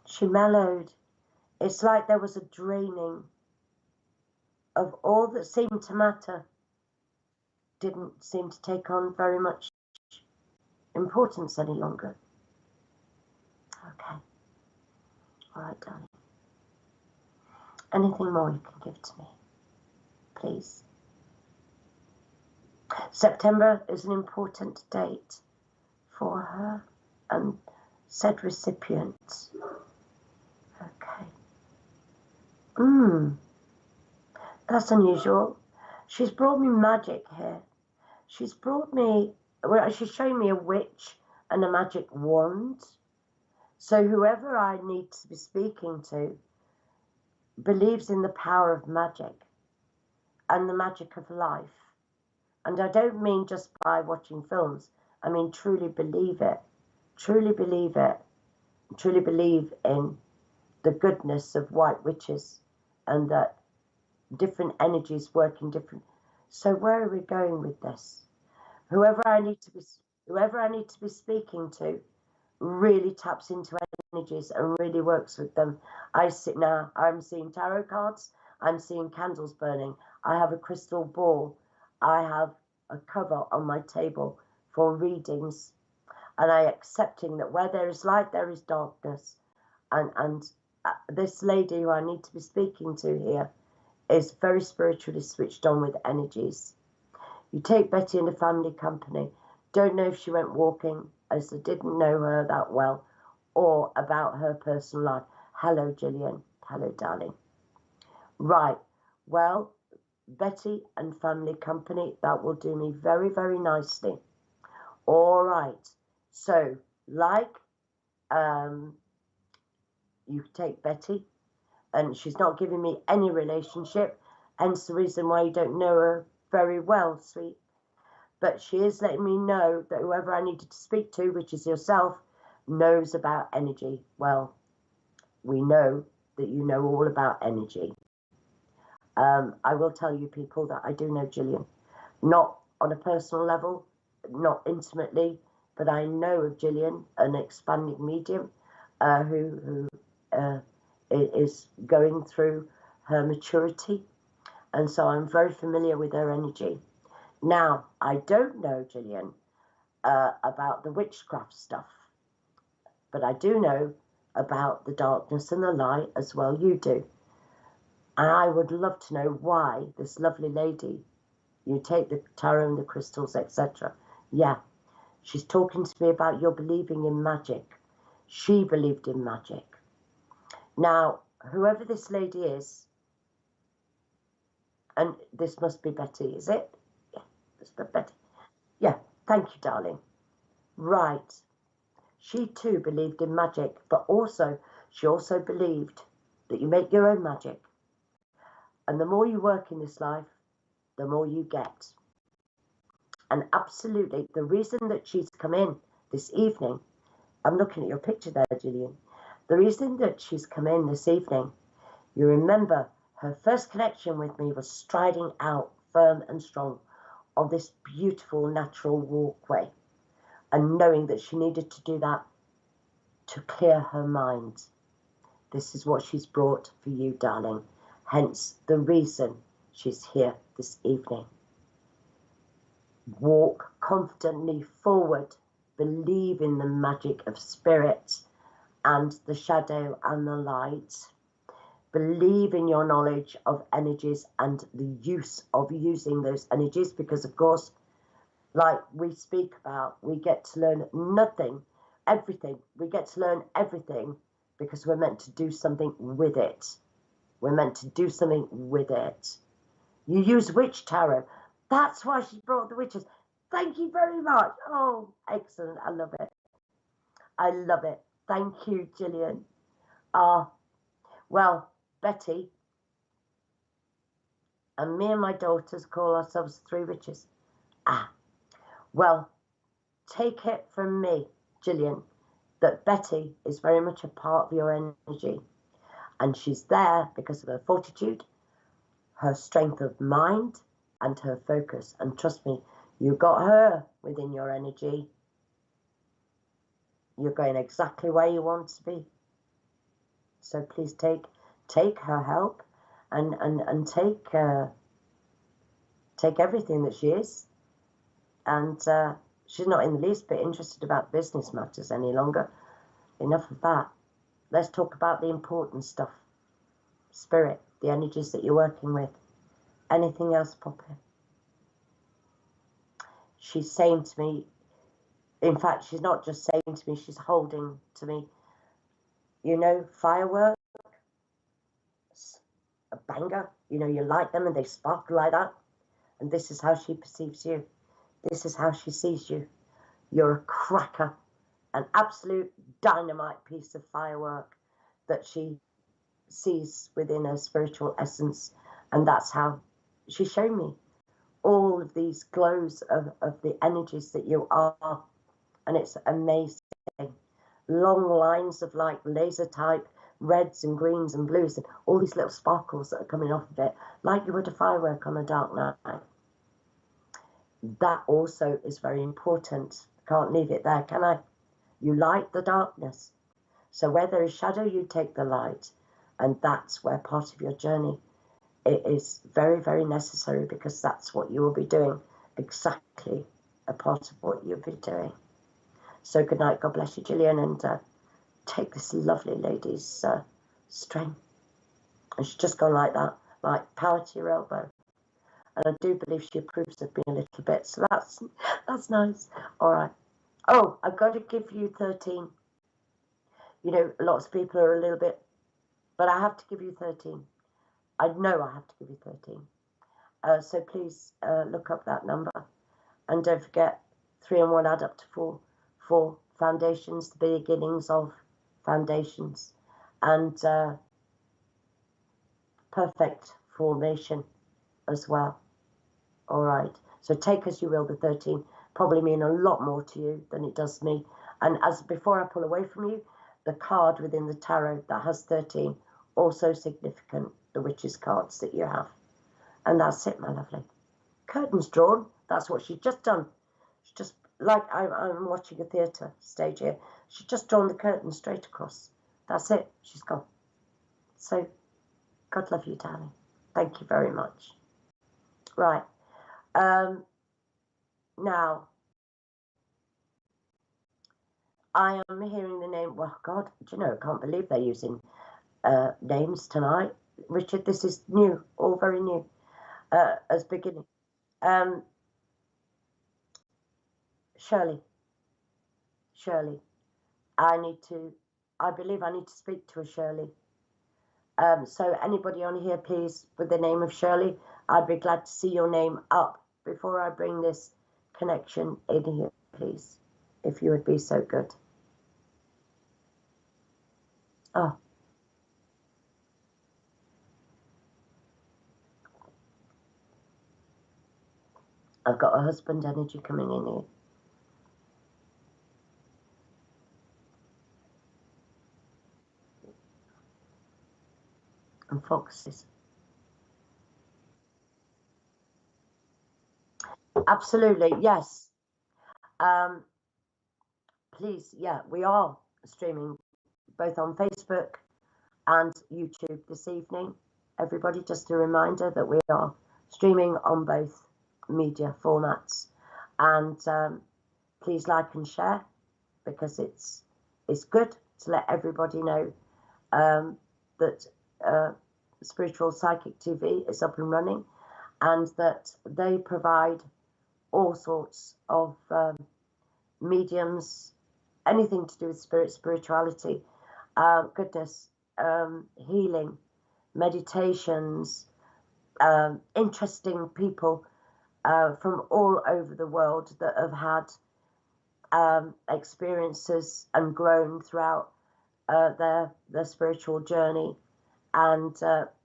She mellowed. It's like there was a draining of all that seemed to matter. Didn't seem to take on very much importance any longer. Okay. All right, darling. Anything more you can give to me, please? September is an important date for her and said recipient. Okay. That's unusual. She's brought me magic here. She's brought me, well, she's showing me a witch and a magic wand. So whoever I need to be speaking to believes in the power of magic and the magic of life. And I don't mean just by watching films. I mean truly believe it. Truly believe it. Truly believe in the goodness of white witches and that different energies work in different. So where are we going with this? Whoever I need to be speaking to really taps into energies and really works with them. I'm seeing tarot cards. I'm seeing candles burning. I have a crystal ball. I have a cover on my table for readings, and I accepting that where there is light, there is darkness. And this lady who I need to be speaking to here is very spiritually switched on with energies. You take Betty in the family company. Don't know if she went walking, as I didn't know her that well, or about her personal life. Hello, Gillian. Hello, darling. Right. Well, Betty and family company, that will do me very, very nicely. All right. So, you take Betty, and she's not giving me any relationship, hence the reason why you don't know her very well, sweet. But she is letting me know that whoever I needed to speak to, which is yourself, knows about energy. Well, we know that you know all about energy. I will tell you, people, that I do know Gillian. Not on a personal level, not intimately, but I know of Gillian, an expanding medium, who is going through her maturity. And so I'm very familiar with her energy. Now, I don't know, Gillian, about the witchcraft stuff, but I do know about the darkness and the light as well you do. And I would love to know why this lovely lady, you take the tarot and the crystals, etc. Yeah, She's talking to me about your believing in magic. She believed in magic. Now, whoever this lady is, and this must be Betty, is it? Yeah, this must be Betty. Yeah, thank you, darling. Right. She too believed in magic, but she also believed that you make your own magic. And the more you work in this life, the more you get. And absolutely, the reason that she's come in this evening, I'm looking at your picture there, Gillian. The reason that she's come in this evening, you remember her first connection with me was striding out firm and strong on this beautiful natural walkway, and knowing that she needed to do that to clear her mind. This is what she's brought for you, darling. Hence the reason she's here this evening. Walk confidently forward. Believe in the magic of spirit and the shadow and the light. Believe in your knowledge of energies and the use of using those energies, because of course, like we speak about, we get to learn everything. We get to learn everything because we're meant to do something with it. We're meant to do something with it. You use witch tarot. That's why she brought the witches. Thank you very much. Oh, excellent. I love it. I love it. Thank you, Gillian. Well, Betty and me and my daughters call ourselves 3 witches. Well, take it from me, Gillian, that Betty is very much a part of your energy. And she's there because of her fortitude, her strength of mind, and her focus. And trust me, you got her within your energy. You're going exactly where you want to be. So please take her help and take everything that she is. And she's not in the least bit interested about business matters any longer. Enough of that. Let's talk about the important stuff. Spirit, the energies that you're working with. Anything else, Poppy? She's saying to me, in fact, she's not just saying to me, she's holding to me, you know, fireworks, a banger, you know, you light them and they sparkle like that. And this is how she perceives you. This is how she sees you. You're a cracker, an absolute dynamite piece of firework that she sees within her spiritual essence. And that's how she's shown me all of these glows of the energies that you are. And it's amazing. Long lines of like laser type reds and greens and blues and all these little sparkles that are coming off of it, like you would a firework on a dark night. That also is very important. Can't leave it there, can I? You light the darkness. So where there is shadow, you take the light. And that's where part of your journey, it is very, very necessary, because that's what you will be doing. Exactly a part of what you'll be doing. So good night. God bless you, Gillian. And take this lovely lady's string. And she's just gone like that, like power to your elbow. And I do believe she approves of me a little bit. So that's nice. All right. Oh, I've got to give you 13. You know, lots of people are a little bit, but I have to give you 13. I know I have to give you 13. So please look up that number. And don't forget, 3 and 1 add up to 4. 4 foundations, the beginnings of foundations. And perfect formation as well. All right. So take as you will the 13. Probably mean a lot more to you than it does me. And as before I pull away from you, the card within the tarot that has 13, also significant, the witches cards that you have. And that's it, my lovely. Curtains drawn. That's what she's just done. She's just, like I'm watching a theatre stage here. She's just drawn the curtain straight across. That's it. She's gone. So, God love you, darling. Thank you very much. Right. Now, I am hearing the name. Well, God, do you know, I can't believe they're using names tonight. Richard, this is new, all very new, as beginning. Shirley, Shirley. I believe I need to speak to a Shirley. So anybody on here, please, with the name of Shirley, I'd be glad to see your name up before I bring this connection in here, please, if you would be so good. Oh. I've got a husband energy coming in here. And foxes. Absolutely, yes. Please, yeah, we are streaming both on Facebook and YouTube this evening. Everybody, just a reminder that we are streaming on both media formats. And please like and share, because it's good to let everybody know that Spiritual Psychic TV is up and running, and that they provide all sorts of mediums, anything to do with spirituality, goodness, healing, meditations, interesting people from all over the world that have had experiences and grown throughout their spiritual journey, and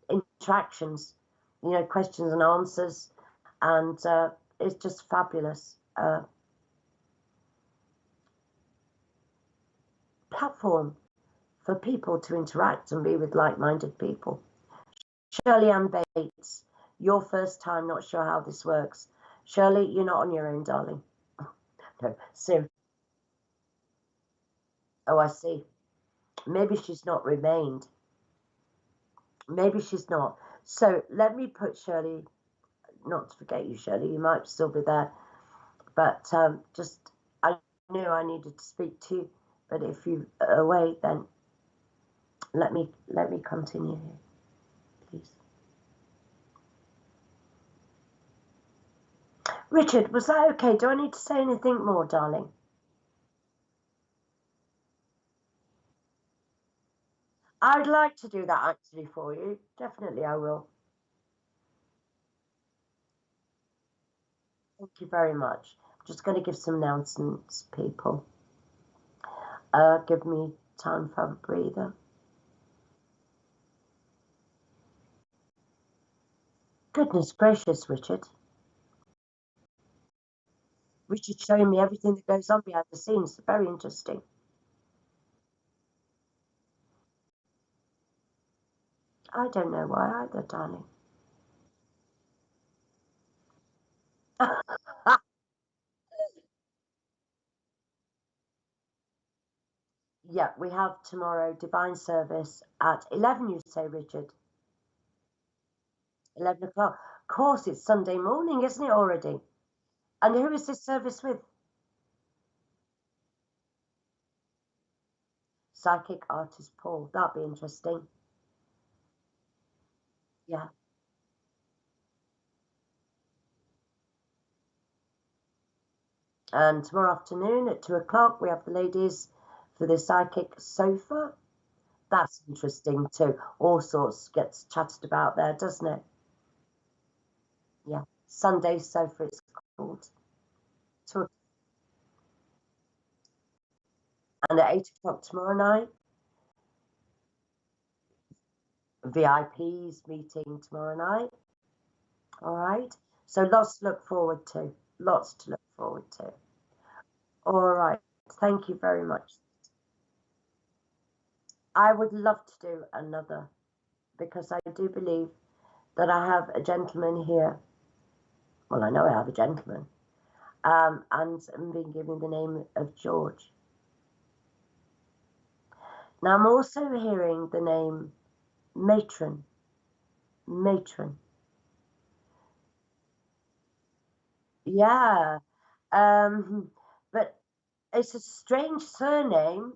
interactions, you know, questions and answers, and it's just fabulous. Platform for people to interact and be with like-minded people. Shirley Ann Bates, your first time, not sure how this works. Shirley, you're not on your own, darling. No, Sim. Oh, I see. Maybe she's not remained. Maybe she's not. So let me put Shirley, not to forget you, Shirley, you might still be there. But just, I knew I needed to speak to you, but if you're away, then let me continue here, please. Richard, was that okay? Do I need to say anything more, darling? I'd like to do that actually for you. Definitely I will. Thank you very much. I'm just going to give some announcements, people. Give me time for a breather. Goodness gracious, Richard. Richard's showing me everything that goes on behind the scenes. Very interesting. I don't know why either, darling. Yeah, we have tomorrow divine service at 11, you say, Richard? 11 o'clock. Of course, it's Sunday morning, isn't it already? And who is this service with? Psychic artist Paul. That'd be interesting. Yeah. And tomorrow afternoon at 2 o'clock, we have the ladies for the psychic sofa. That's interesting too. All sorts gets chatted about there, doesn't it? Yeah. Sunday sofa, it's called. And at 8 o'clock tomorrow night, VIPs meeting tomorrow night. All right. So lots to look forward to. Lots to look forward to. All right. Thank you very much. I would love to do another, because I do believe that I have a gentleman here. Well, I know I have a gentleman. And I'm being given the name of George. Now I'm also hearing the name Matron. Matron. Yeah. But it's a strange surname.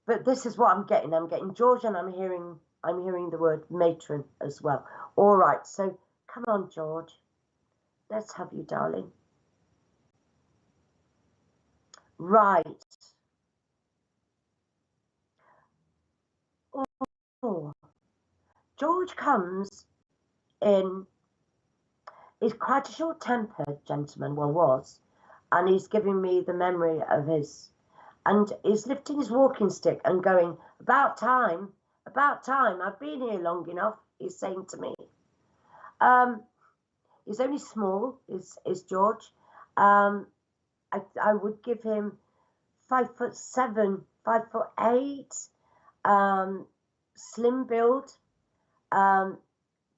But this is what I'm getting. I'm getting George, and I'm hearing the word matron as well. All right. So come on, George. Let's have you, darling. Right. George comes in, he's quite a short-tempered gentleman, well was, and he's giving me the memory of his, and he's lifting his walking stick and going, about time, I've been here long enough, he's saying to me. He's only small, is George. I would give him 5'7", 5'8", slim build.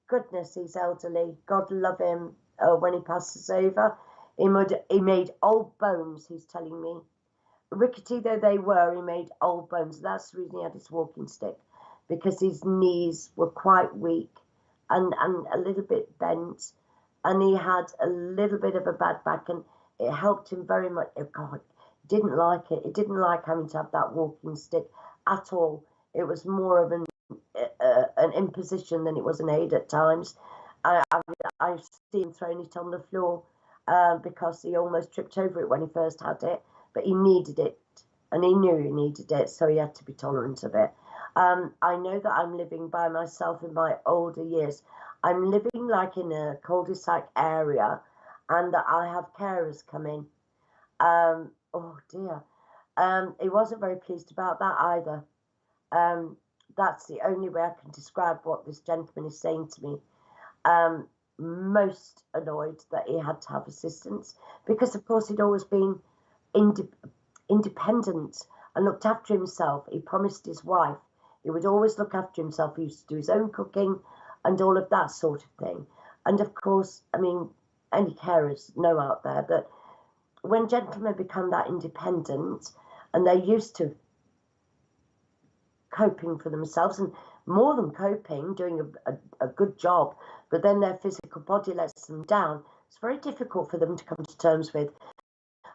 Goodness, he's elderly. God love him. When he passes over, he made old bones. He's telling me, rickety though they were, he made old bones. That's the reason he had his walking stick, because his knees were quite weak and a little bit bent, and he had a little bit of a bad back, and it helped him very much. Oh God, he didn't like it. He didn't like having to have that walking stick at all. It was more of an imposition than it was an aid at times. I've seen him throwing it on the floor because he almost tripped over it when he first had it, but he needed it, and he knew he needed it, so he had to be tolerant of it. I know that I'm living by myself in my older years. I'm living like in a cul-de-sac area, and that I have carers come in. Oh dear. He wasn't very pleased about that either. That's the only way I can describe what this gentleman is saying to me. Most annoyed that he had to have assistance, because of course he'd always been independent and looked after himself. He promised his wife he would always look after himself. He used to do his own cooking and all of that sort of thing. And of course, I mean, any carers know out there that when gentlemen become that independent and they're used to coping for themselves, and more than coping, doing a good job, but then their physical body lets them down, it's very difficult for them to come to terms with.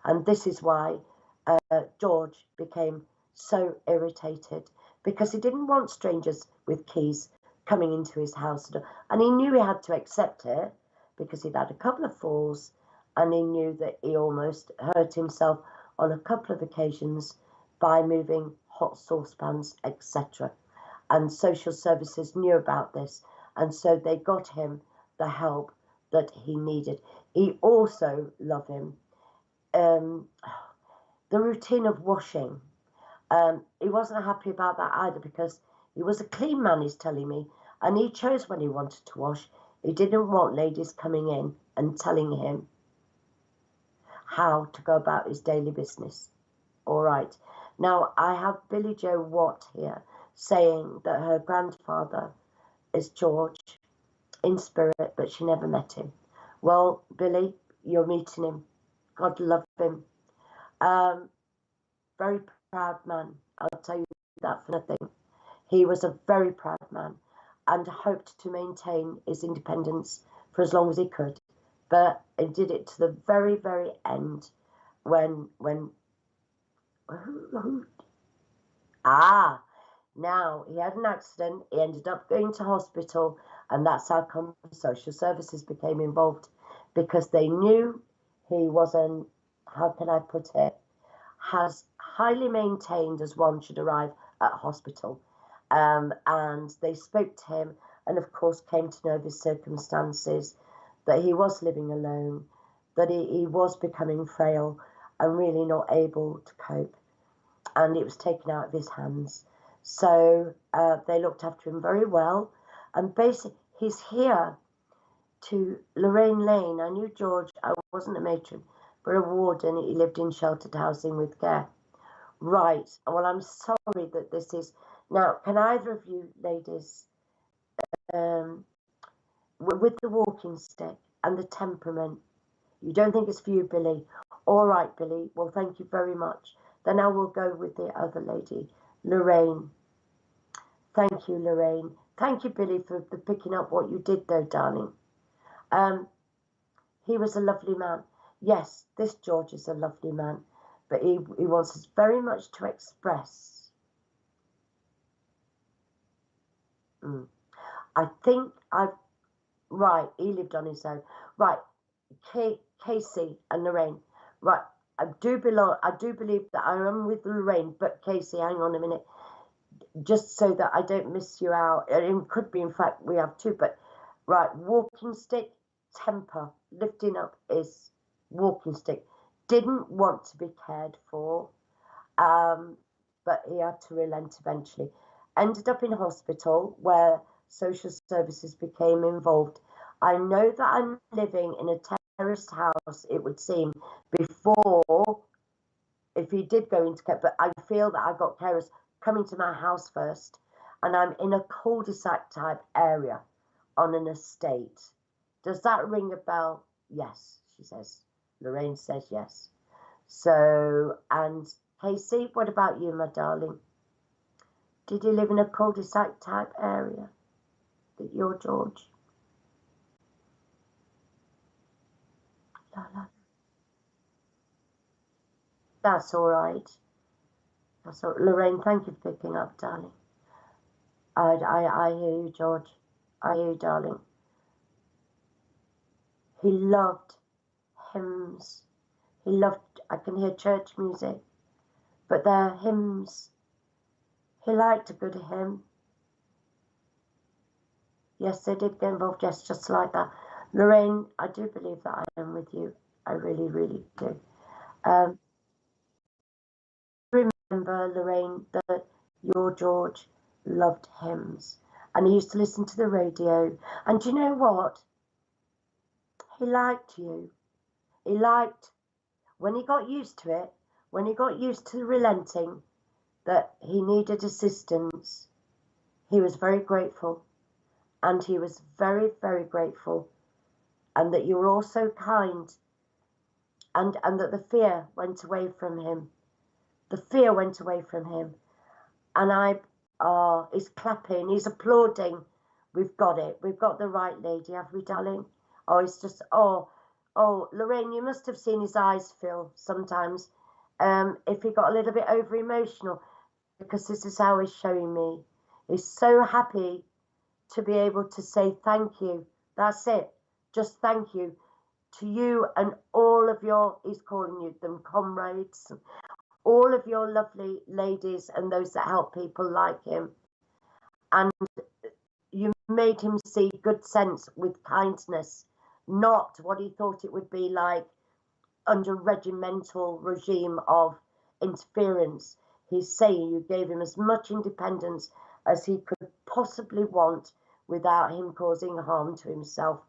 And this is why George became so irritated, because he didn't want strangers with keys coming into his house, and he knew he had to accept it because he'd had a couple of falls, and he knew that he almost hurt himself on a couple of occasions by moving hot saucepans, etc. And social services knew about this, and so they got him the help that he needed. He also loved him. The routine of washing. He wasn't happy about that either, because he was a clean man, he's telling me, and he chose when he wanted to wash. He didn't want ladies coming in and telling him how to go about his daily business. All right. Now, I have Billy Joe Watt here saying that her grandfather is George in spirit, but she never met him. Well, Billy, you're meeting him. God love him. Very proud man. I'll tell you that for nothing. He was a very proud man and hoped to maintain his independence for as long as he could. But he did it to the very, very end when now he had an accident. He ended up going to hospital, and that's how come social services became involved, because they knew he wasn't, how can I put it, has highly maintained as one should arrive at hospital. And they spoke to him, and of course came to know of his circumstances, that he was living alone, that he was becoming frail and really not able to cope, and it was taken out of his hands. So they looked after him very well, and basically he's here to Lorraine Lane. I knew George, I wasn't a matron, but a warden. He lived in sheltered housing with care. Right, well, I'm sorry that this is, now can either of you ladies, with the walking stick and the temperament, you don't think it's for you, Billy? All right, Billy, well, thank you very much. Then I will go with the other lady, Lorraine. Thank you, Lorraine. Thank you, Billy, for picking up what you did, though, darling. He was a lovely man. Yes, this George is a lovely man, but he wants us very much to express. I think right, he lived on his own. Right, Casey and Lorraine. Right, I do believe that I am with Lorraine, but Casey, hang on a minute. just so that I don't miss you out. It could be, in fact, we have two, but right, walking stick, temper, lifting up is walking stick. Didn't want to be cared for, but he had to relent eventually. Ended up in hospital where social services became involved. I know that I'm living in a terraced house, it would seem, before, if he did go into care, but I feel that I got carers coming to my house first, and I'm in a cul-de-sac type area on an estate. Does that ring a bell? Yes, she says. Lorraine says yes. So, and Casey, what about you, my darling? Did you live in a cul-de-sac type area? That you're George? La, la. That's all right. That's all. Lorraine, thank you for picking up, darling. I hear you, George. I hear you, darling. He loved hymns. He loved, I can hear church music, but they're hymns. He liked a good hymn. Yes, they did get involved, yes, just like that. Lorraine, I do believe that I am with you. I really, really do. Remember, Lorraine, that your George loved hymns, and he used to listen to the radio. And do you know what? He liked you. He liked, when he got used to it, when he got used to relenting, that he needed assistance, he was very grateful. And he was very, very grateful. And that you were all so kind. And that the fear went away from him. The fear went away from him. And he's clapping, he's applauding. We've got it. We've got the right lady, have we, darling? Oh, it's just, oh, Lorraine, you must have seen his eyes fill sometimes. If he got a little bit over emotional, because this is how he's showing me. He's so happy to be able to say thank you. That's it. Just thank you to you and all of your, he's calling you them comrades, all of your lovely ladies and those that help people like him. And you made him see good sense with kindness, not what he thought it would be like under regimental regime of interference. He's saying you gave him as much independence as he could possibly want without him causing harm to himself.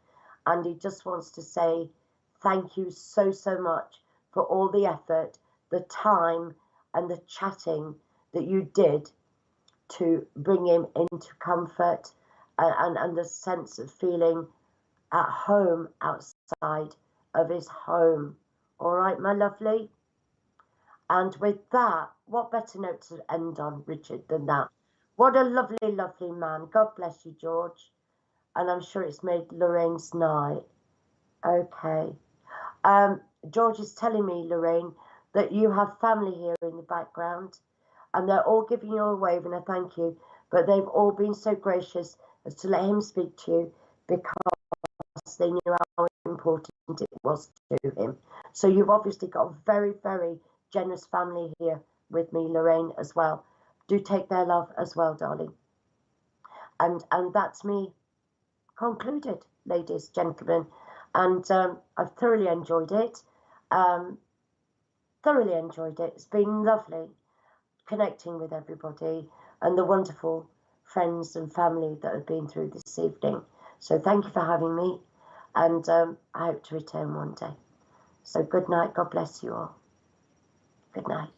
And he just wants to say thank you so, so much for all the effort, the time and the chatting that you did to bring him into comfort and the sense of feeling at home outside of his home. All right, my lovely? And with that, what better note to end on, Richard, than that? What a lovely, lovely man. God bless you, George. And I'm sure it's made Lorraine's night. Okay. George is telling me, Lorraine, that you have family here in the background, and they're all giving you a wave and a thank you, but they've all been so gracious as to let him speak to you because they knew how important it was to him. So you've obviously got a very, very generous family here with me, Lorraine, as well. Do take their love as well, darling. And that's me concluded, ladies, gentlemen. And I've thoroughly enjoyed it. Thoroughly enjoyed it. It's been lovely connecting with everybody and the wonderful friends and family that have been through this evening. So thank you for having me, and I hope to return one day. So good night. God bless you all. Good night.